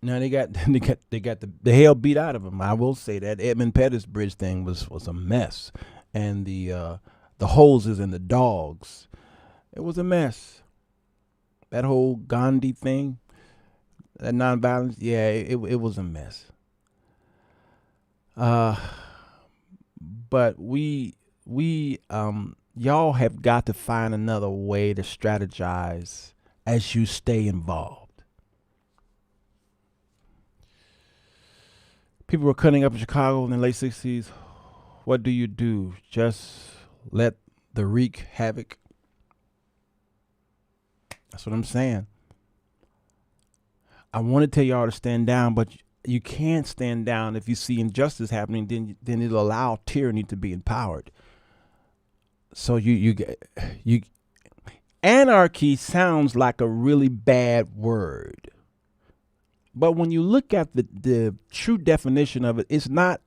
Now they got the hell beat out of them. I will say that Edmund Pettus Bridge thing was a mess, and the hoses and the dogs, it was a mess. That whole Gandhi thing, that nonviolence, yeah, it was a mess. But y'all have got to find another way to strategize as you stay involved. People were cutting up in Chicago in the late 60s. What do you do? Just let the wreak havoc? That's what I'm saying. I want to tell y'all to stand down, but you can't stand down if you see injustice happening. Then it'll allow tyranny to be empowered. So anarchy sounds like a really bad word. But when you look at the true definition of it, it's not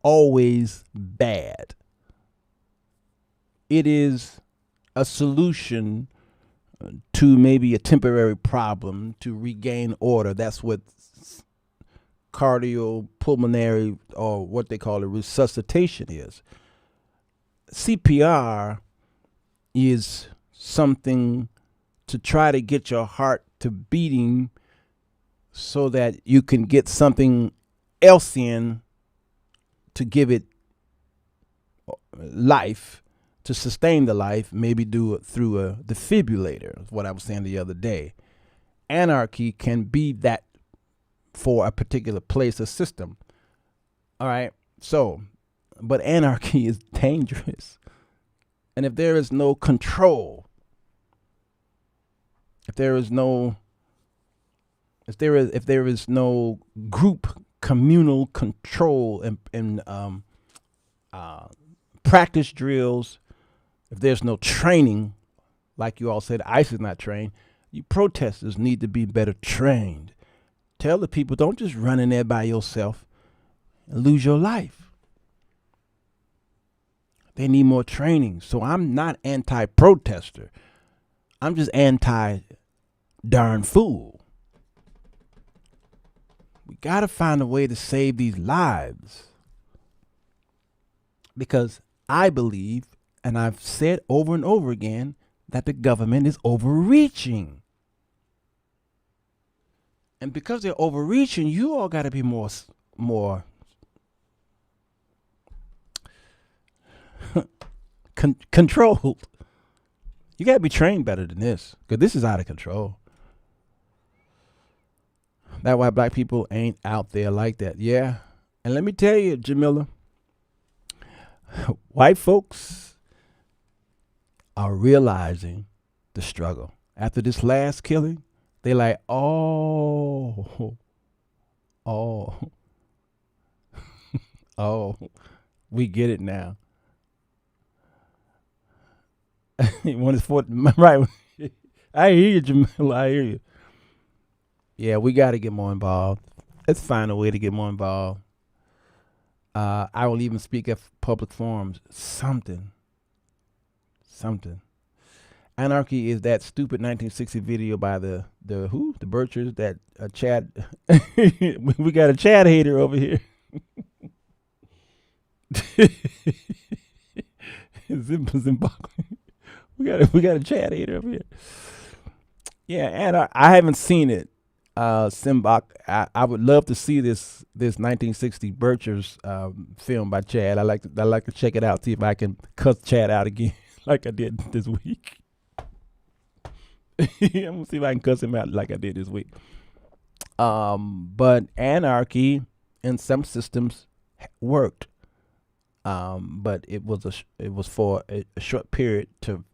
always bad. It is a solution to maybe a temporary problem to regain order. That's what cardiopulmonary, or what they call it, resuscitation is. CPR is something to try to get your heart to beating so that you can get something else in to give it life, to sustain the life, maybe do it through a defibrillator, is what I was saying the other day. Anarchy can be that for a particular place or system. All right. So, but anarchy is dangerous. And if there is no control, if there is no group communal control and practice drills, if there's no training, like you all said, ICE is not trained, you protesters need to be better trained. Tell the people, don't just run in there by yourself and lose your life. They need more training. So I'm not anti-protester. I'm just anti-darn fool. We got to find a way to save these lives. Because I believe, and I've said over and over again, that the government is overreaching. And because they're overreaching, you all got to be more controlled. You got to be trained better than this, because this is out of control. That's why black people ain't out there like that. Yeah. And let me tell you, Jamila, white folks are realizing the struggle. After this last killing, they like, oh, we get it now. One is for right. I hear you, Jamila. I hear you. Yeah, we got to get more involved. Let's find a way to get more involved. I will even speak at public forums. Something. Anarchy is that stupid 1960 video by the Birchers that Chad. We got a Chad hater over here. Zimbabwe. We got a Chad hater over here. Yeah, and I haven't seen it. Simbach. I would love to see this 1960 Birchers film by Chad. I like to check it out. See if I can cuss Chad out again, like I did this week. I'm gonna see if I can cuss him out like I did this week. But anarchy in some systems worked. But it was for a short period to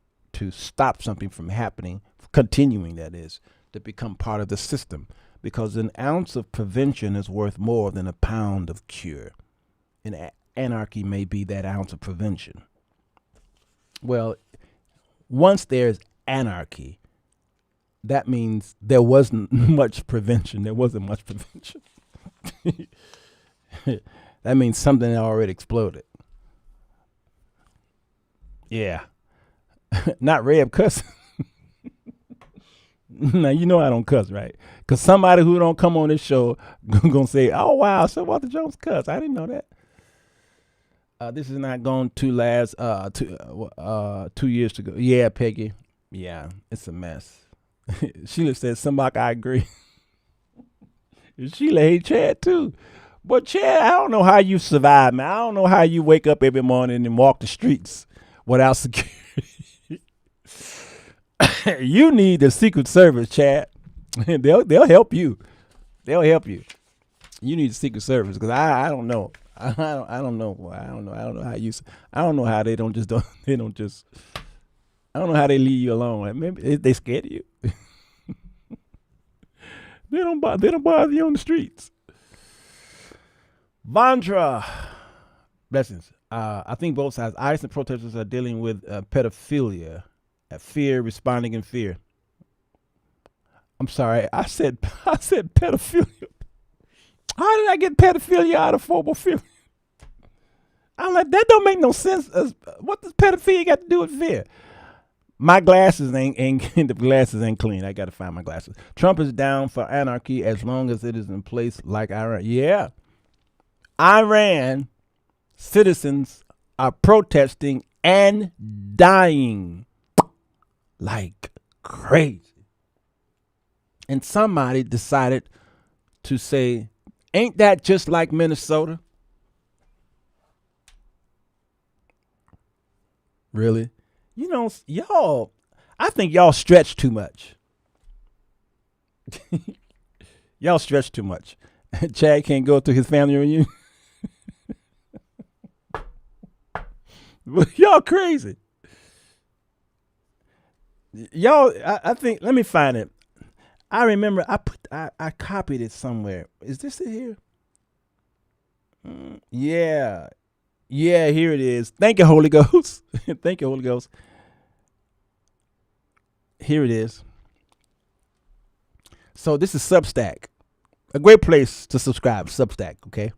stop something from happening, continuing, that is, to become part of the system, because an ounce of prevention is worth more than a pound of cure. And anarchy may be that ounce of prevention. Well, once there's anarchy, that means there wasn't much prevention. There wasn't much prevention. That means something had already exploded. Yeah. Not Reb cussing. Now, you know I don't cuss, right? Because somebody who don't come on this show going to say, oh, wow, Sirwalterj Jones cuss. I didn't know that. This is not going to last 2 years to go. Yeah, Peggy. Yeah, it's a mess. Sheila said, somebody, I agree. Sheila hate Chad, too. But Chad, I don't know how you survive, man. I don't know how you wake up every morning and walk the streets without security. You need the Secret Service, Chad. They'll help you. They'll help you. You need the Secret Service, because I don't know. I don't know. I don't know how you. I don't know how they don't just. I don't know how they leave you alone. Maybe they scared of you. They don't bother you on the streets. Vandra, blessings. I think both sides, ICE and protesters, are dealing with pedophilia, fear, responding in fear. I'm sorry, I said pedophilia. How did I get pedophilia out of phobophilia? I'm like, that don't make no sense. What does pedophilia got to do with fear? My glasses ain't the glasses ain't clean. I got to find my glasses. Trump is down for anarchy as long as it is in place like Iran. Yeah. Iran citizens are protesting and dying like crazy. And somebody decided to say, ain't that just like Minnesota? Really? You know, y'all, I think y'all stretch too much. Y'all stretch too much. Chad can't go to his family reunion. Y'all crazy. Y'all, I think, let me find it. I remember I copied it somewhere. Is this it here? Yeah. Yeah, here it is. Thank you, Holy Ghost. Thank you, Holy Ghost. Here it is. So this is Substack. A great place to subscribe, Substack, okay?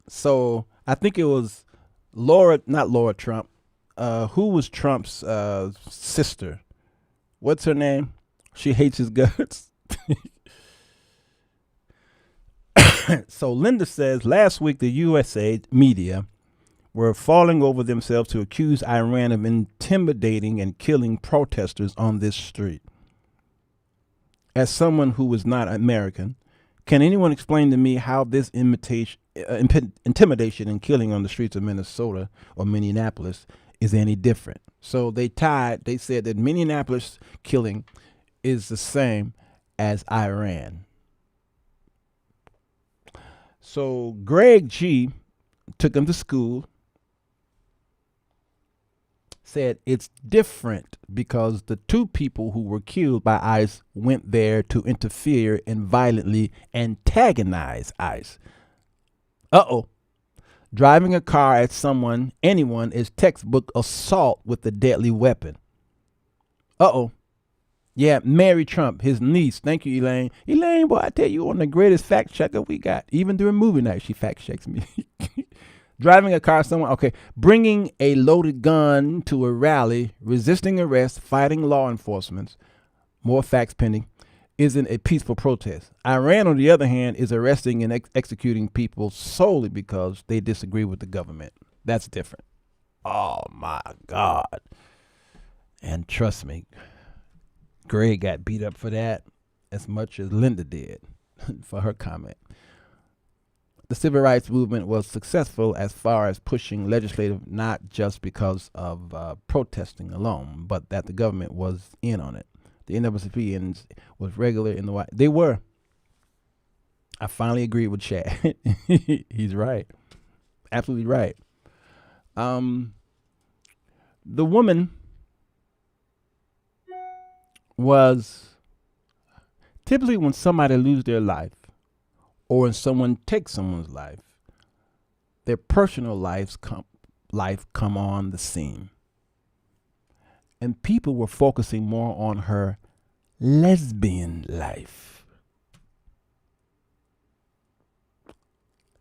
So I think it was not Laura Trump. Who was Trump's sister? What's her name? She hates his guts. So Linda says, last week the USA media were falling over themselves to accuse Iran of intimidating and killing protesters on this street. As someone who is not American, can anyone explain to me how this intimidation and killing on the streets of Minnesota or Minneapolis is any different? So they said that Minneapolis killing is the same as Iran. So Greg G took him to school, said it's different because the two people who were killed by ICE went there to interfere and violently antagonize ICE. Driving a car at anyone is textbook assault with a deadly weapon. Yeah, Mary Trump, his niece. Thank you, Elaine. Elaine, boy, I tell you, on the greatest fact checker we got. Even during movie night, she fact checks me. Driving a car somewhere. Okay. Bringing a loaded gun to a rally, resisting arrest, fighting law enforcement. More facts pending. Isn't a peaceful protest. Iran, on the other hand, is arresting and executing people solely because they disagree with the government. That's different. Oh, my God. And trust me, Greg got beat up for that as much as Linda did for her comment. The civil rights movement was successful as far as pushing legislative, not just because of protesting alone, but that the government was in on it. The NAACP was regular in the White. They were. I finally agreed with Chad. He's right. Absolutely right. The woman was typically when somebody lose their life or when someone takes someone's life, their personal life come on the scene. And people were focusing more on her lesbian life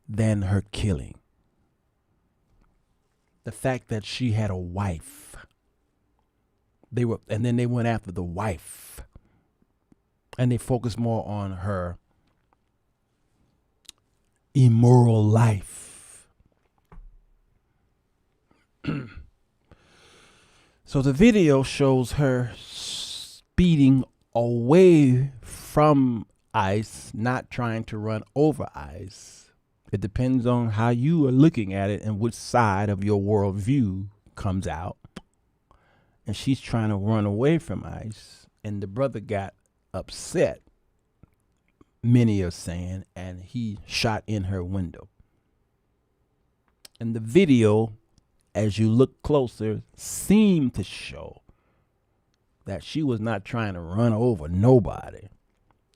than her killing. The fact that she had a wife. And then they went after the wife. And they focused more on her immoral life. So the video shows her speeding away from ICE, not trying to run over ICE. It depends on how you are looking at it and which side of your worldview comes out. And she's trying to run away from ICE. And the brother got upset, many are saying, and he shot in her window. And the video, as you look closer, seemed to show that she was not trying to run over nobody.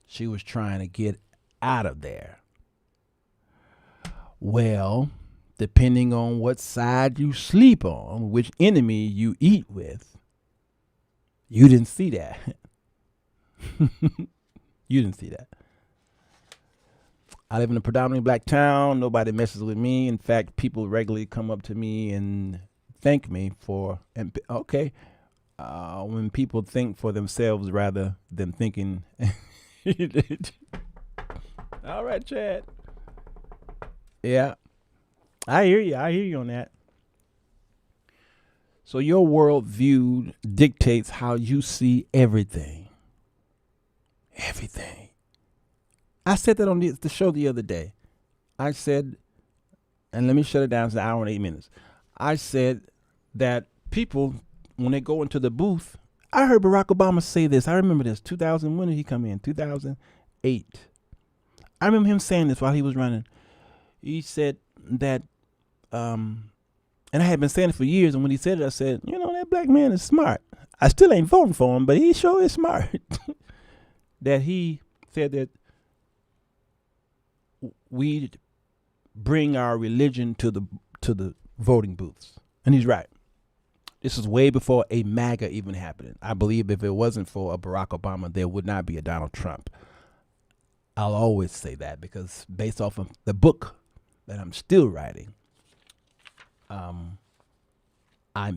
She was trying to get out of there. Well, depending on what side you sleep on, which enemy you eat with, you didn't see that. You didn't see that. I live in a predominantly black town. Nobody messes with me. In fact, people regularly come up to me and thank me for, when people think for themselves rather than thinking. All right, Chad. Yeah, I hear you. I hear you on that. So your worldview dictates how you see everything. Everything. I said that on the show the other day. I said, and let me shut it down. It's an hour and 8 minutes. I said that people, when they go into the booth, I heard Barack Obama say this. I remember this. 2000, when did he come in? 2008. I remember him saying this while he was running. He said that, and I had been saying it for years, and when he said it, I said, that black man is smart. I still ain't voting for him, but he sure is smart. That he said that we bring our religion to the voting booths. And he's right. This is way before a MAGA even happened. I believe if it wasn't for a Barack Obama, there would not be a Donald Trump. I'll always say that because based off of the book that I'm still writing, I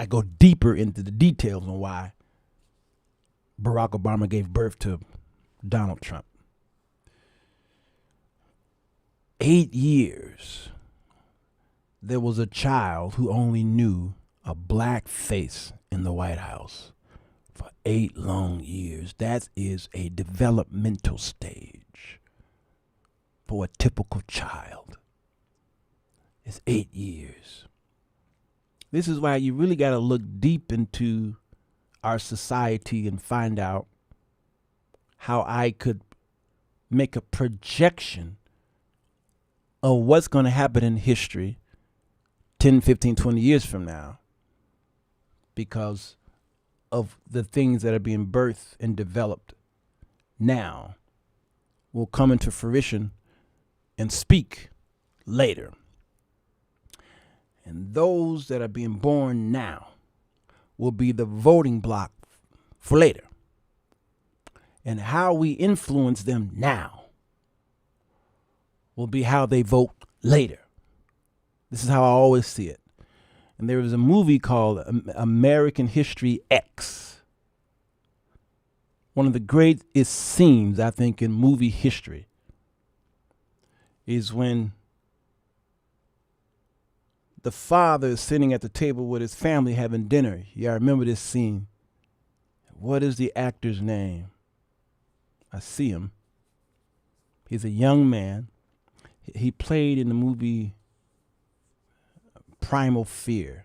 go deeper into the details on why Barack Obama gave birth to Donald Trump. 8 years, there was a child who only knew a black face in the White House for 8 long years. That is a developmental stage for a typical child. It's 8 years. This is why you really got to look deep into our society and find out how I could make a projection of what's going to happen in history 10, 15, 20 years from now because of the things that are being birthed and developed now will come into fruition and speak later. And those that are being born now will be the voting block for later. And how we influence them now will be how they vote later. This is how I always see it. And there was a movie called American History X. One of the greatest scenes, I think, in movie history is when the father is sitting at the table with his family having dinner. Yeah, I remember this scene. What is the actor's name? I see him. He's a young man. He played in the movie Primal Fear.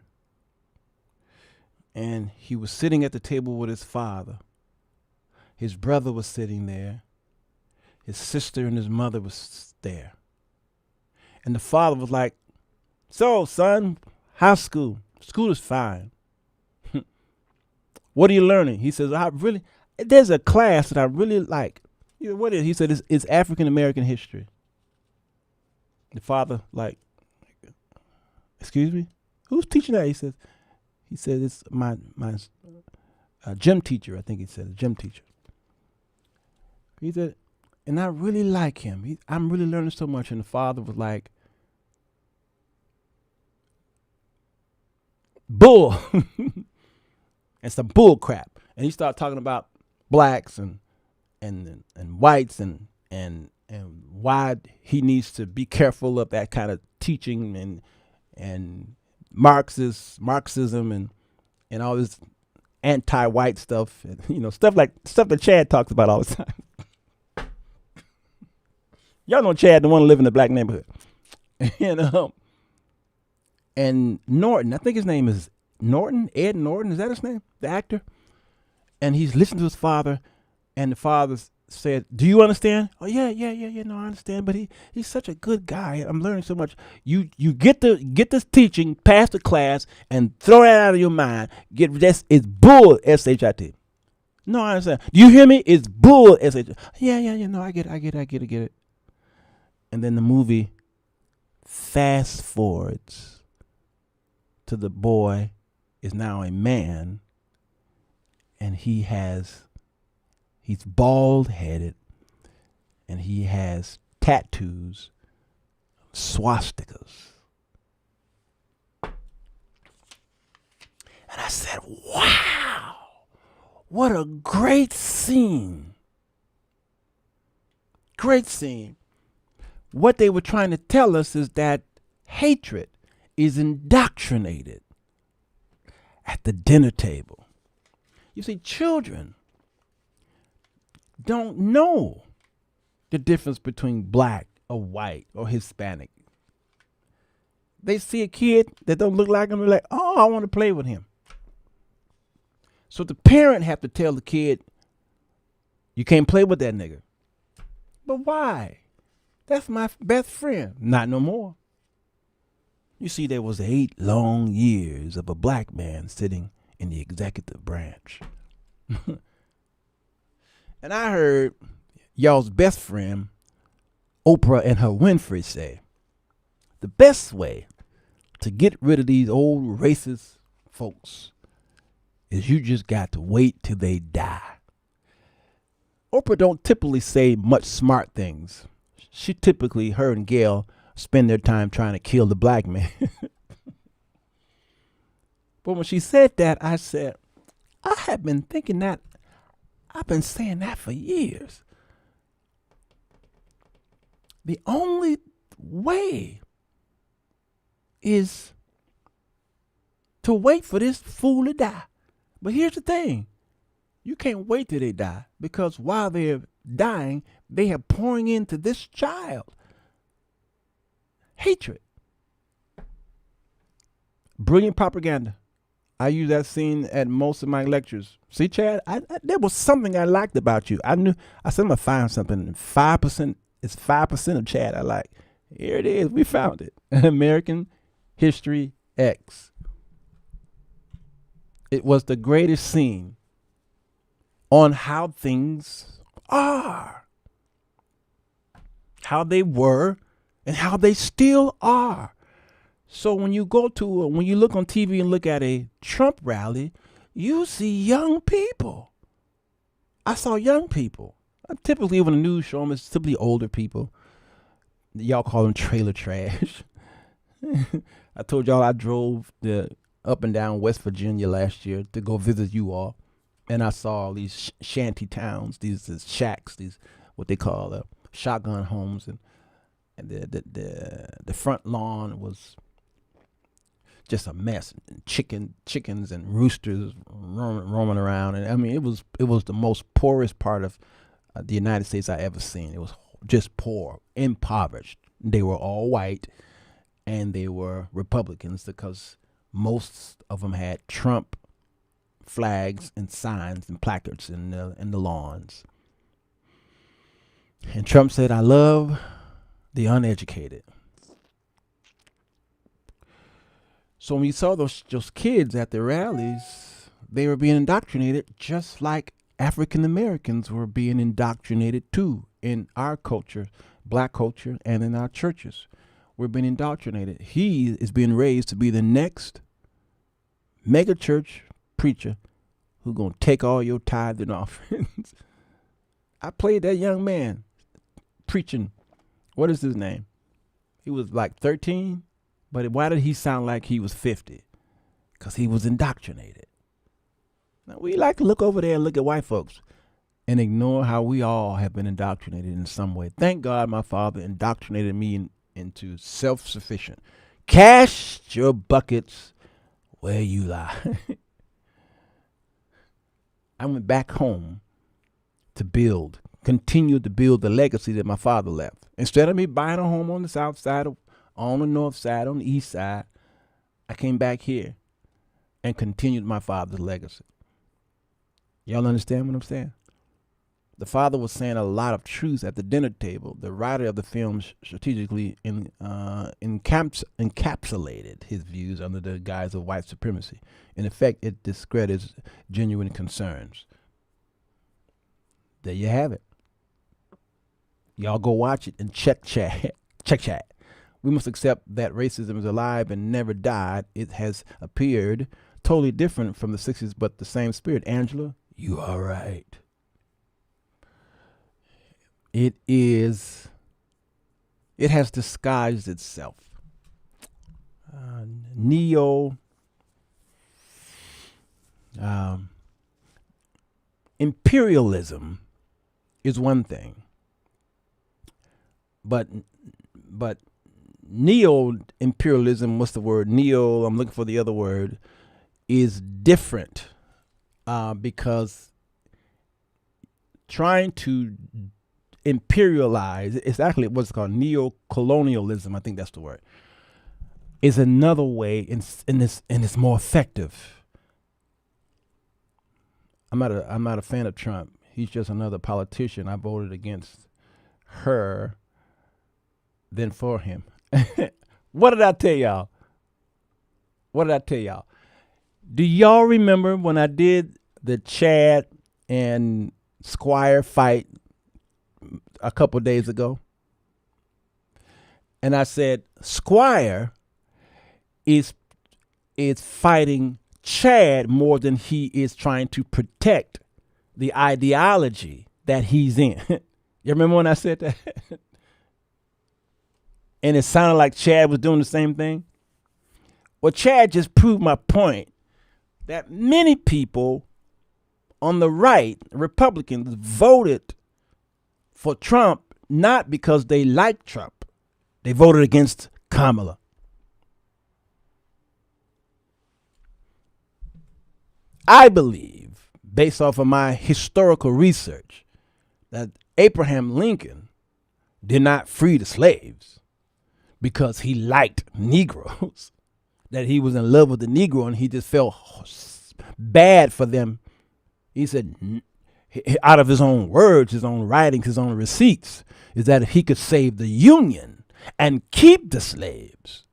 And he was sitting at the table with his father. His brother was sitting there. His sister and his mother was there. And the father was like, "So, son, how's school?" "School is fine." "What are you learning?" He says, there's a class that I really like. What is it? He said, it's African American history. The father, like, "Excuse me? Who's teaching that?" He said, "It's my gym teacher." I think he said, a gym teacher. He said, and I really like him. I'm really learning so much. And the father was like, "Bull." It's some bull crap. And he started talking about blacks and whites and why he needs to be careful of that kind of teaching and Marxism and all this anti-white stuff, and, stuff that Chad talks about all the time. Y'all know Chad, the one who live in the black neighborhood. And Norton, I think his name is Norton, Ed Norton, is that his name? The actor? And he's listening to his father, and the father said, "Do you understand?" "Oh, yeah, no, I understand, but he's such a good guy. I'm learning so much. You get this teaching, pass the class, and throw that out of your mind. It's bull, S-H-I-T. "No, I understand. Do you hear me? It's bull, S-H-I-T. Yeah, no, I get it. And then the movie fast forwards to the boy is now a man, and he's bald headed, and he has tattoos, swastikas. And I said, wow, what a great scene. Great scene. What they were trying to tell us is that hatred is indoctrinated at the dinner table. You see, children don't know the difference between black or white or Hispanic. They see a kid that don't look like him, they're like, "Oh, I want to play with him." So the parent have to tell the kid, "You can't play with that nigga." "But why? That's my best friend." "Not no more." You see, there was 8 long years of a black man sitting in the executive branch. And I heard y'all's best friend, Oprah and her Winfrey, say, the best way to get rid of these old racist folks is you just got to wait till they die. Oprah don't typically say much smart things. She typically, her and Gail, spend their time trying to kill the black man. But when she said that, I said, I have been thinking that. I've been saying that for years. The only way is to wait for this fool to die. But here's the thing. You can't wait till they die, because while they're dying, they are pouring into this child hatred. Brilliant propaganda. I use that scene at most of my lectures. See, Chad, there was something I liked about you. I said I'm gonna find something. 5%. It's 5% of Chad I like. Here it is. We found it. American History X. It was the greatest scene on how things are, how they were, and how they still are. So when you look on TV and look at a Trump rally, you see young people I saw young people. Typically, when the news show them, it's typically older people. Y'all call them trailer trash. I told y'all I drove up and down West Virginia last year to go visit you all, and I saw these shanty towns, these shacks, these what they call shotgun homes, and the front lawn was just a mess. Chickens and roosters roaming around, and I mean it was the most poorest part of the United States I ever seen. It was just poor, impoverished. They were all white, and they were Republicans because most of them had Trump flags and signs and placards in the lawns. And Trump said, "I love the uneducated." So when you saw those kids at the rallies, they were being indoctrinated just like African Americans were being indoctrinated too in our culture, black culture, and in our churches. We're being indoctrinated. He is being raised to be the next mega church preacher who's going to take all your tithes and offerings. I played that young man preaching. What is his name? He was like 13, but why did he sound like he was 50? Because he was indoctrinated. Now, we like to look over there and look at white folks and ignore how we all have been indoctrinated in some way. Thank God my father indoctrinated me into self-sufficient. Cast your buckets where you lie. I went back home to continue to build the legacy that my father left. Instead of me buying a home on the south side, on the north side, on the east side, I came back here and continued my father's legacy. Y'all understand what I'm saying? The father was saying a lot of truths at the dinner table. The writer of the film strategically encapsulated his views under the guise of white supremacy. In effect, it discredits genuine concerns. There you have it. Y'all go watch it and check chat. We must accept that racism is alive and never died. It has appeared totally different from the 60s, but the same spirit. Angela, you are right. It has disguised itself. Imperialism is one thing, but neo-imperialism, what's the word? I'm looking for the other word, is different because trying to imperialize, it's actually what's called neo-colonialism, I think that's the word, is another way and it's more effective. I'm not a fan of Trump. He's just another politician. I voted against her than for him. What did I tell y'all? Do y'all remember when I did the Chad and Squire fight a couple days ago? And I said Squire is fighting Chad more than he is trying to protect the ideology that he's in. You remember when I said that? And it sounded like Chad was doing the same thing. Well, Chad just proved my point that many people on the right, Republicans, voted for Trump not because they like Trump. They voted against Kamala. I believe, based off of my historical research, that Abraham Lincoln did not free the slaves because he liked Negroes, that he was in love with the Negro and he just felt bad for them. He said, out of his own words, his own writings, his own receipts, is that if he could save the Union and keep the slaves,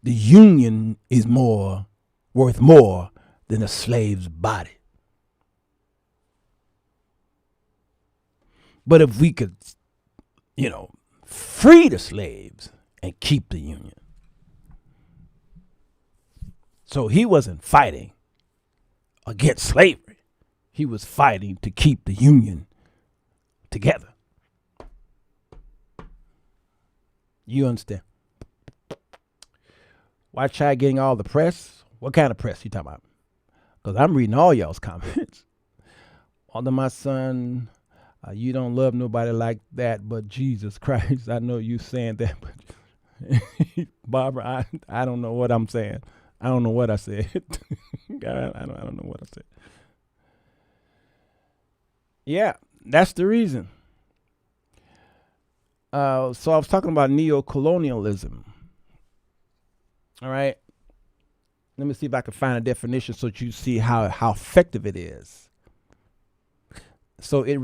the Union is worth more than a slave's body. But if we could, free the slaves and keep the Union. So he wasn't fighting against slavery. He was fighting to keep the Union together. You understand? Why try getting all the press? What kind of press you talking about? Because I'm reading all y'all's comments. Although my son, you don't love nobody like that but Jesus Christ. I know you saying that, but Barbara, I don't know what I'm saying. I don't know what I said. I don't know what I said. Yeah, that's the reason. So I was talking about neo-colonialism. All right. Let me see if I can find a definition so that you see how effective it is. So it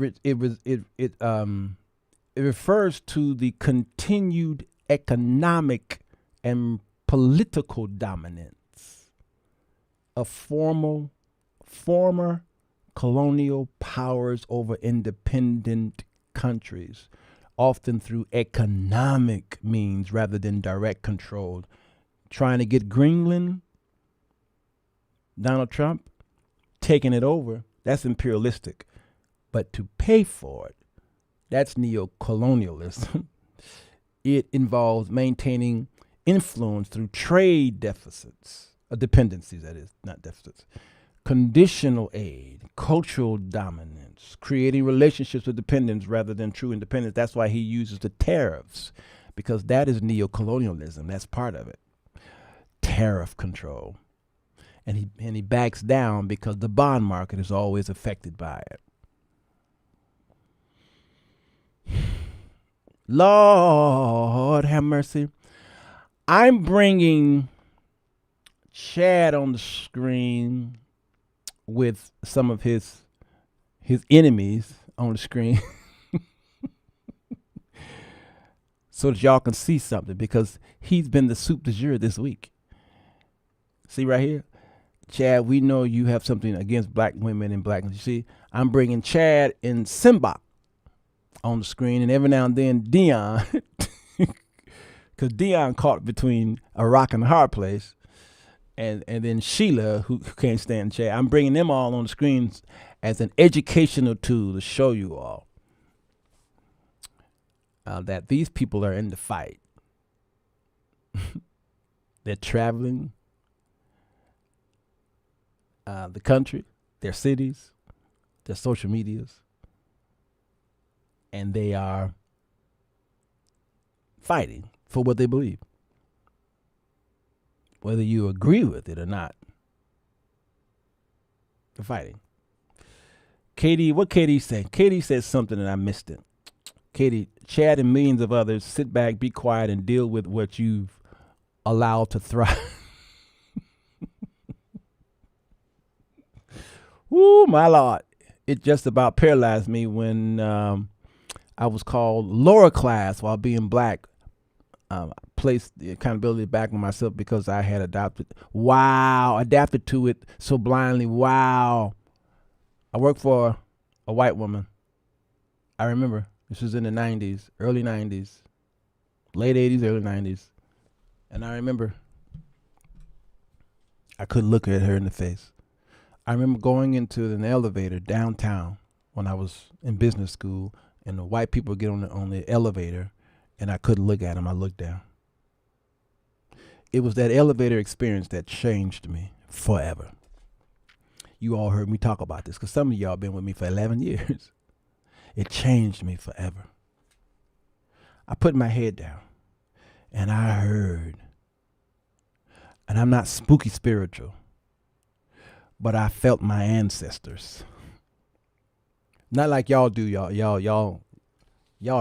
refers to the continued economic and political dominance of former colonial powers over independent countries, often through economic means rather than direct control. Trying to get Greenland, Donald Trump, taking it over, that's imperialistic. But to pay for it, that's neo-colonialism. It involves maintaining influence through trade deficits, dependencies, that is, not deficits, conditional aid, cultural dominance, creating relationships with dependence rather than true independence. That's why he uses the tariffs, because that is neo-colonialism. That's part of it. Tariff control. And he backs down because the bond market is always affected by it. Lord have mercy. I'm bringing Chad on the screen with some of his enemies on the screen so that y'all can see something, because he's been the soup du jour this week. See right here? Chad, we know you have something against black women and black. You see, I'm bringing Chad and Simbach on the screen, and every now and then Dion, because Dion caught between a rock and a hard place, and then Sheila, who can't stand Chad. I'm bringing them all on the screens as an educational tool to show you all that these people are in the fight. They're traveling the country, their cities, their social medias, and they are fighting for what they believe, whether you agree with it or not. They're fighting. Katie, what Katie said? Katie said something and I missed it. Katie, Chad and millions of others, sit back, be quiet, and deal with what you've allowed to thrive. Woo, my Lord. It just about paralyzed me when I was called lower class while being black. Placed the accountability back on myself because I had adapted to it so blindly. Wow. I worked for a white woman. I remember this was in the 90s, early 90s, late 80s, early 90s. And I remember I couldn't look at her in the face. I remember going into an elevator downtown when I was in business school, and the white people would get on the elevator, and I couldn't look at them. I looked down. It was that elevator experience that changed me forever. You all heard me talk about this because some of y'all been with me for 11 years. It changed me forever. I put my head down and I heard, and I'm not spooky spiritual, but I felt my ancestors. Not like y'all do, y'all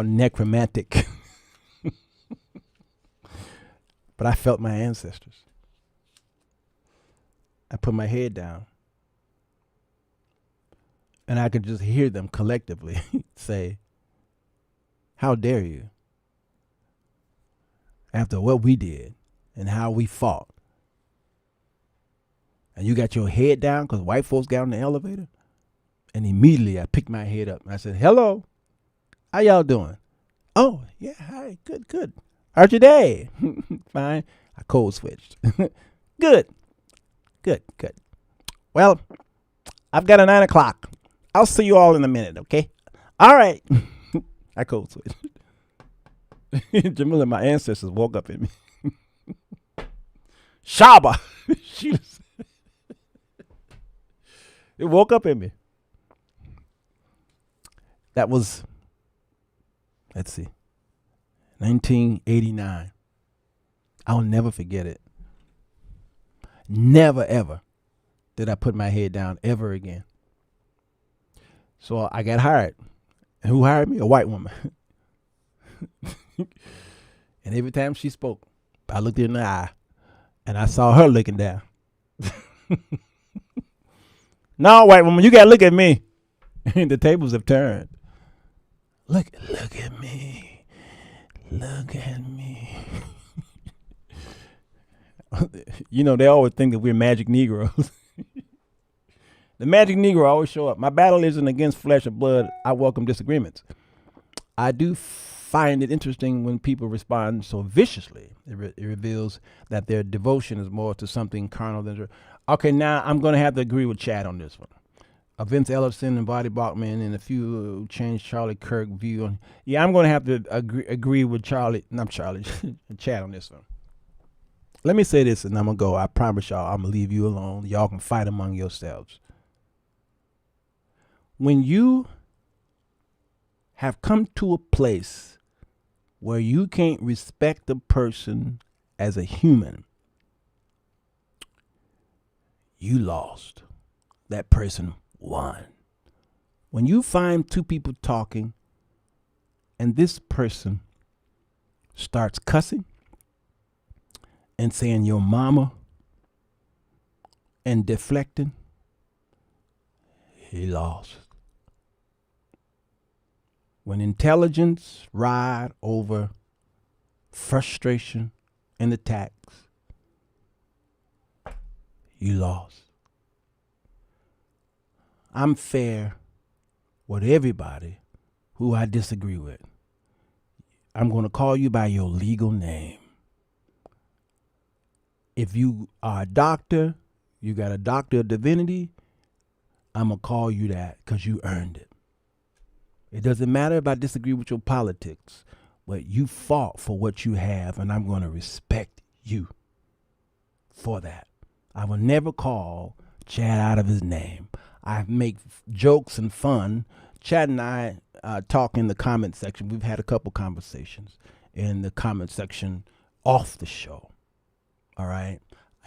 necromantic. But I felt my ancestors. I put my head down and I could just hear them collectively say, how dare you? After what we did and how we fought. And you got your head down because white folks got on the elevator? And immediately I picked my head up and I said, hello, how y'all doing? Oh, yeah, hi, good. How's your day? Fine. I code switched. Good. Well, I've got a 9 o'clock. I'll see you all in a minute, okay? All right. I code switch. Jamila, my ancestors woke up in me. Shaba. It woke up in me. That was, let's see, 1989. I'll never forget it. Never, ever did I put my head down ever again. So I got hired. And who hired me? A white woman. And every time she spoke, I looked her in the eye and I saw her looking down. No, white woman, you got to look at me. The tables have turned. Look at me. Look at me. You know, they always think that we're magic Negroes. The magic Negro always show up. My battle isn't against flesh or blood. I welcome disagreements. I do find it interesting when people respond so viciously. It reveals that their devotion is more to something carnal than... Okay, now I'm going to have to agree with Chad on this one. Vince Ellison and Buddy Bachman and a few changed Charlie Kirk view on... Yeah, I'm going to have to agree with Chad on this one. Let me say this and I'm going to go. I promise y'all I'm going to leave you alone. Y'all can fight among yourselves. When you have come to a place where you can't respect a person as a human, you lost. That person won. When you find two people talking and this person starts cussing and saying your mama and deflecting, he lost. When intelligence ride over frustration and attacks, you lost. I'm fair with everybody who I disagree with. I'm going to call you by your legal name. If you are a doctor, you got a doctor of divinity, I'm going to call you that because you earned it. It doesn't matter if I disagree with your politics, but you fought for what you have, and I'm going to respect you for that. I will never call Chad out of his name. I make jokes and fun. Chad and I talk in the comment section. We've had a couple conversations in the comment section off the show. All right?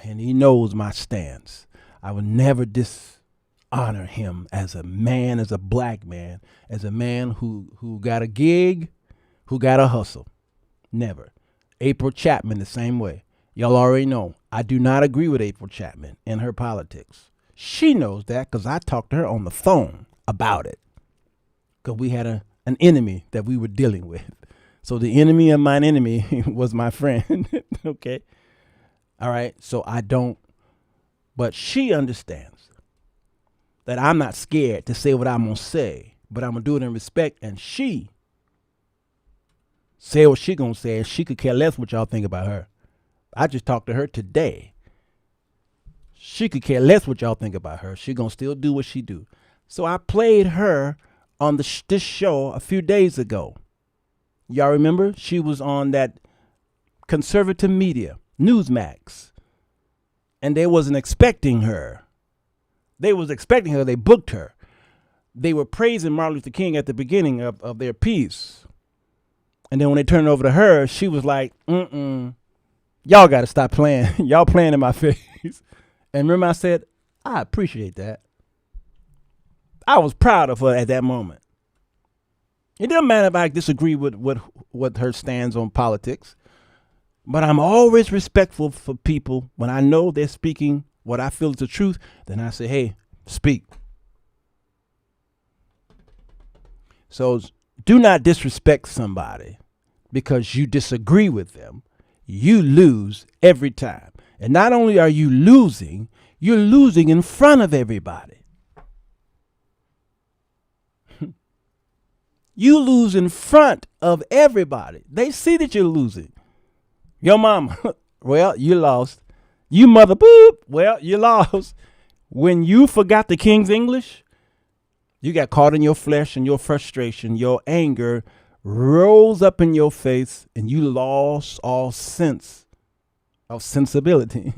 And he knows my stance. I will never dishonor him as a man, as a black man, as a man who got a gig, who got a hustle. Never. April Chapman the same way. Y'all already know. I do not agree with April Chapman and her politics. She knows that because I talked to her on the phone about it. Because we had an enemy that we were dealing with. So the enemy of mine enemy was my friend. Okay. All right. So I don't. But she understands that I'm not scared to say what I'm going to say. But I'm going to do it in respect. And she say what she going to say. And she could care less what y'all think about her. I just talked to her today. She could care less what y'all think about her. She going to still do what she do. So I played her on this show a few days ago. Y'all remember? She was on that conservative media, Newsmax. And they wasn't expecting her. They was expecting her. They booked her. They were praising Martin Luther King at the beginning of their piece. And then when they turned it over to her, she was like, y'all got to stop playing. Y'all playing in my face. And remember I said, I appreciate that. I was proud of her at that moment. It doesn't matter if I disagree with what her stands on politics. But I'm always respectful for people. When I know they're speaking what I feel is the truth, then I say, hey, speak. So do not disrespect somebody because you disagree with them. You lose every time. And not only are you losing, you're losing in front of everybody. You lose in front of everybody. They see that you're losing. Your mama, well, you lost. You mother, boop, well, you lost. When you forgot the King's English You got caught in your flesh and your frustration. Your anger rose up in your face and you lost all sense of sensibility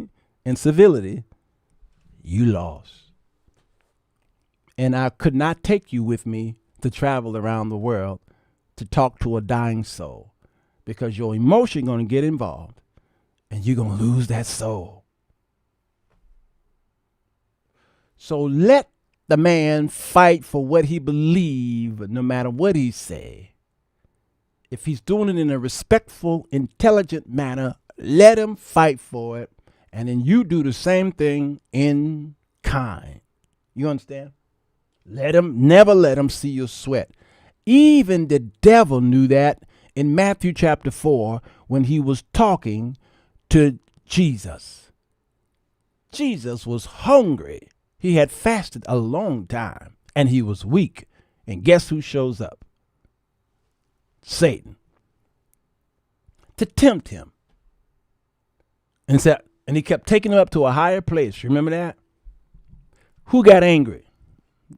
and civility. You lost. And I could not take you with me to travel around the world to talk to a dying soul, because your emotion going to get involved and you're going to lose that soul. So let the man fight for what he believes, no matter what he say. If he's doing it in a respectful, intelligent manner, let him fight for it. And then you do the same thing in kind. You understand? Never let him see you sweat. Even the devil knew that in Matthew chapter 4 when he was talking to Jesus. Jesus was hungry. He had fasted a long time and he was weak. And guess who shows up? Satan. To tempt him. And he kept taking him up to a higher place. Remember that? Who got angry?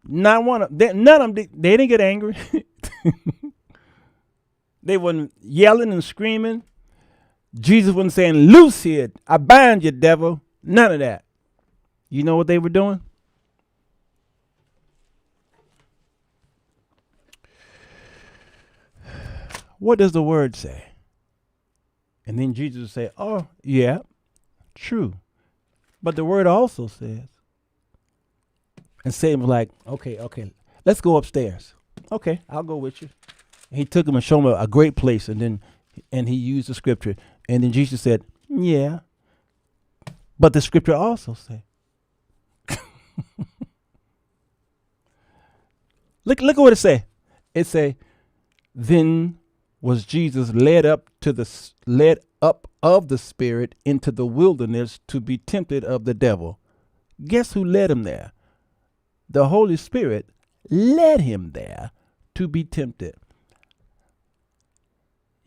Not one of them. None of them. They didn't get angry. They weren't yelling and screaming. Jesus wasn't saying, "Loose here, I bind you, devil." None of that. You know what they were doing? What does the word say? And then Jesus would say, "Oh, yeah, true." But the word also says, and Satan was like, okay, let's go upstairs. Okay, I'll go with you. And he took him and showed him a great place, and he used the scripture. And then Jesus said, "Yeah, but the scripture also say." Look at what it say. It say, "Then was Jesus led up of the Spirit into the wilderness to be tempted of the devil." Guess who led him there? The Holy Spirit led him there to be tempted.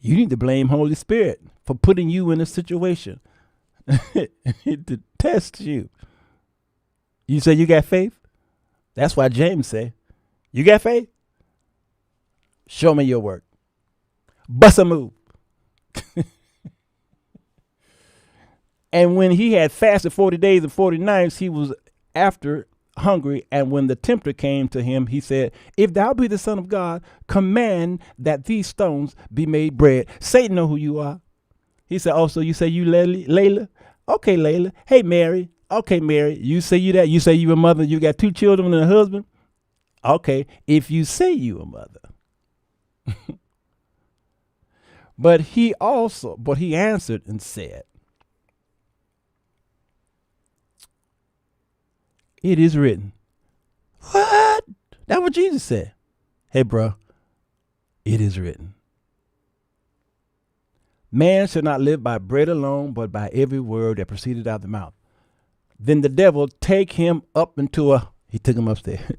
You need to blame Holy Spirit for putting you in a situation to test you. You say you got faith? That's why James say, "You got faith? Show me your work. Bust a move." And when he had fasted 40 days and 40 nights, he was after hungry. And when the tempter came to him, he said, "If thou be the Son of God, command that these stones be made bread." Satan know who you are. He said, "Oh, so you say you Layla? Okay, Layla. Hey, Mary. Okay, Mary. You say you that? You say you a mother. You got 2 children and a husband. Okay, if you say you a mother." But he answered and said, "It is written." What? That's what Jesus said. Hey, bro, it is written. Man shall not live by bread alone, but by every word that proceeded out of the mouth. Then the devil take him up he took him upstairs.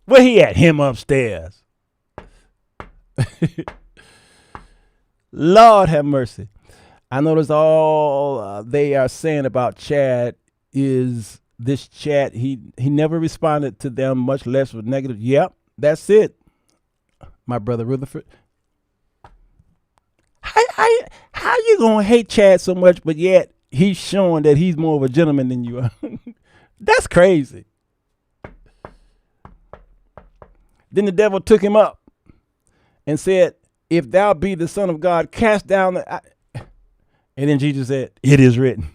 Where he at? Him upstairs. Lord have mercy. I notice all they are saying about Chad is this Chad. He never responded to them, much less with negative. Yep, that's it, my brother Rutherford. How you gonna hate Chad so much, but yet he's showing that he's more of a gentleman than you are? That's crazy. Then the devil took him up and said, "If thou be the Son of God, cast down the..." And then Jesus said, "It is written."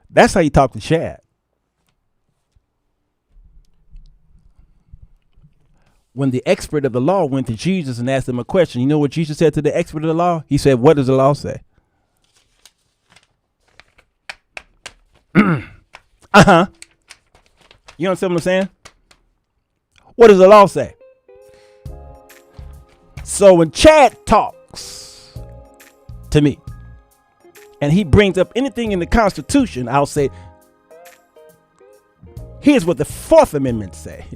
That's how you talk to Chad. When the expert of the law went to Jesus and asked him a question, you know what Jesus said to the expert of the law? He said, "What does the law say?" Uh-huh. You understand what I'm saying? What does the law say? So when Chad talks to me and he brings up anything in the Constitution, I'll say, "Here's what the 4th Amendment say."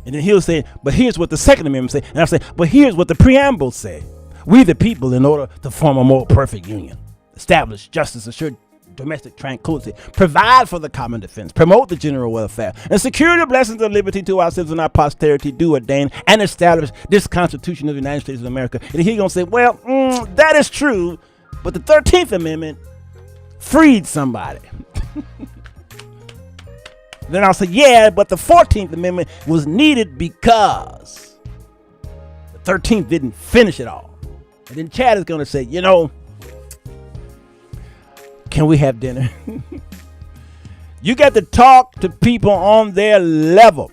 And then he'll say, "But here's what the 2nd Amendment say." And I'll say, "But here's what the preamble say. We the people in order to form a more perfect union." establish justice, assure domestic tranquility, provide for the common defense, promote the general welfare, and secure the blessings of liberty to ourselves and our posterity, do ordain and establish this Constitution of the United States of America. And he's going to say, well, that is true, but the 13th Amendment freed somebody. Then I'll say, yeah, but the 14th Amendment was needed because the 13th didn't finish it all. And then Chad is going to say, can we have dinner? You got to talk to people on their level.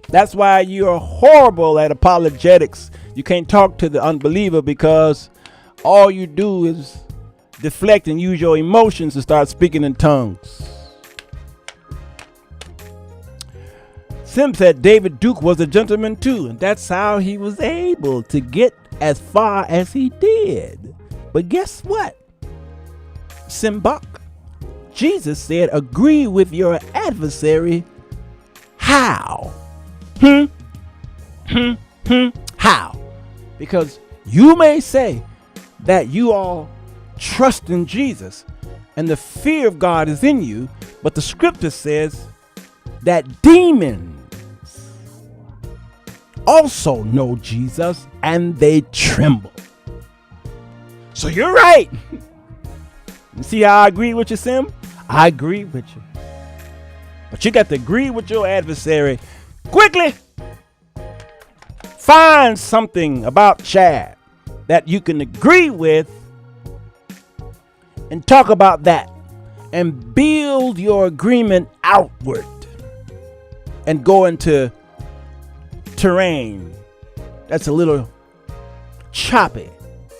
That's why you're horrible at apologetics. You can't talk to the unbeliever because all you do is deflect and use your emotions and start speaking in tongues. Sim said David Duke was a gentleman too, and that's how he was able to get as far as he did. But guess what? Simbach, Jesus said, agree with your adversary. How? How? Because you may say that you all trust in Jesus and the fear of God is in you, but the scripture says that demons also know Jesus and they tremble. So you're right. You see how I agree with you, Sim? I agree with you. But you got to agree with your adversary quickly. Find something about Chad that you can agree with and talk about that and build your agreement outward and go into terrain that's a little choppy.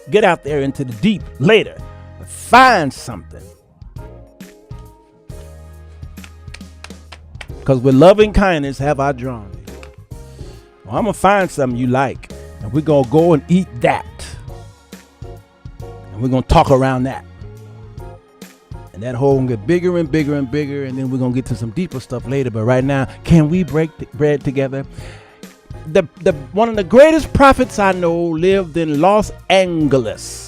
Get out there into the deep later. Find something. Because with loving kindness have I drawn thee. Well, I'm going to find something you like. And we're going to go and eat that. And we're going to talk around that. And that hole will get bigger and bigger and bigger. And then we're going to get to some deeper stuff later. But right now, can we break the bread together? One of the greatest prophets I know lived in Los Angeles.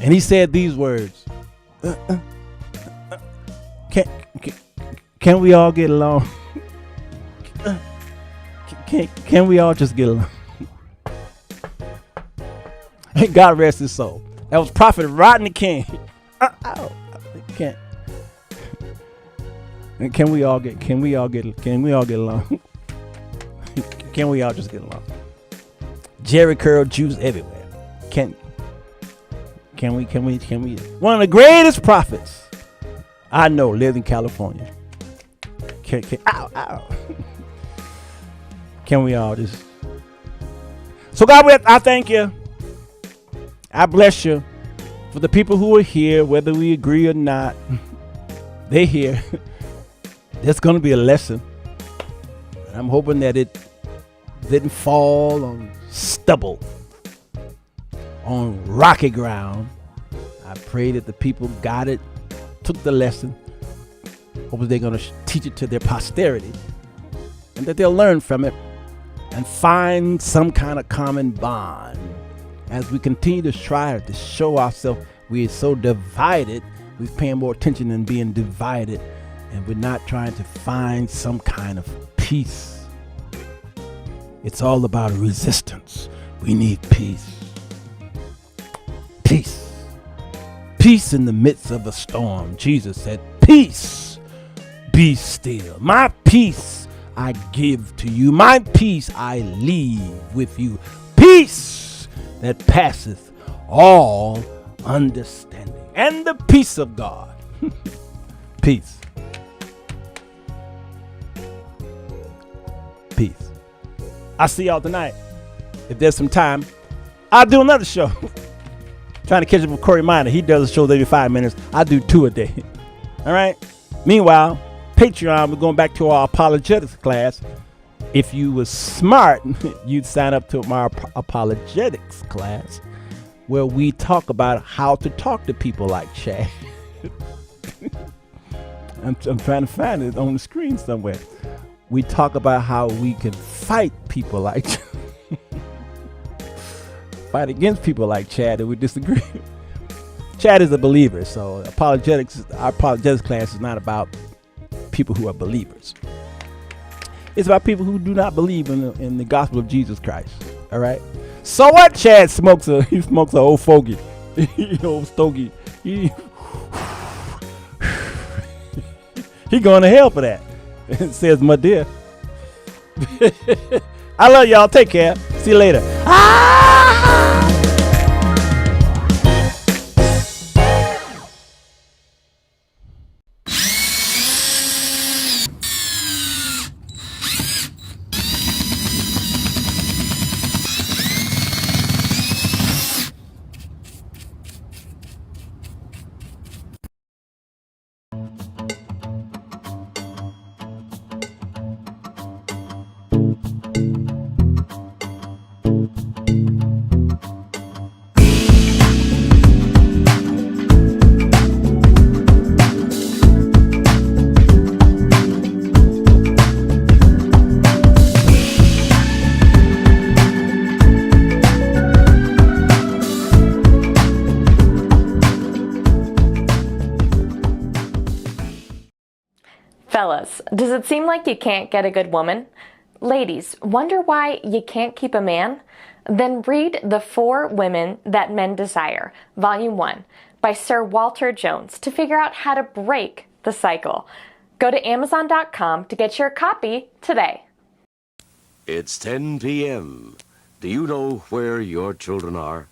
And he said these words. Can we all get along? Can we all just get along? God rest his soul. That was Prophet Rodney King. Can't. Can we all get along? Can we all just get along? Jerry curl juice everywhere. Can we? One of the greatest prophets I know lived in California. Can we all just? So God, I thank you. I bless you for the people who are here, whether we agree or not. They're here. There's going to be a lesson. And I'm hoping that it didn't fall on stubble, on rocky ground. I pray that the people got it, took the lesson. Hopefully they're going to teach it to their posterity and that they'll learn from it and find some kind of common bond. As we continue to try to show ourselves we're so divided, we're paying more attention than being divided, and we're not trying to find some kind of peace. It's all about resistance. We need peace. Peace. Peace in the midst of a storm. Jesus said, peace, be still. My peace I give to you. My peace I leave with you. Peace that passeth all understanding. And the peace of God. Peace. Peace. I'll see y'all tonight. If there's some time, I'll do another show. Trying to catch up with Corey Minor. He does shows every 5 minutes. I do 2 a day. All right. Meanwhile, Patreon, we're going back to our apologetics class. If you were smart, you'd sign up to my apologetics class, where we talk about how to talk to people like Chad. I'm trying to find it on the screen somewhere. We talk about how we can fight people like fight against people like Chad that we disagree. Chad is a believer, so apologetics. Our apologetics class is not about people who are believers. It's about people who do not believe in the gospel of Jesus Christ. All right. So what? Chad smokes a old fogey, old stogie. He going to hell for that. It says my dear. I love y'all. Take care. See you later. Fellas, does it seem like you can't get a good woman? Ladies, wonder why you can't keep a man? Then read The 4 Women That Men Desire, Volume 1, by Sirwalterj to figure out how to break the cycle. Go to Amazon.com to get your copy today. It's 10 p.m. Do you know where your children are?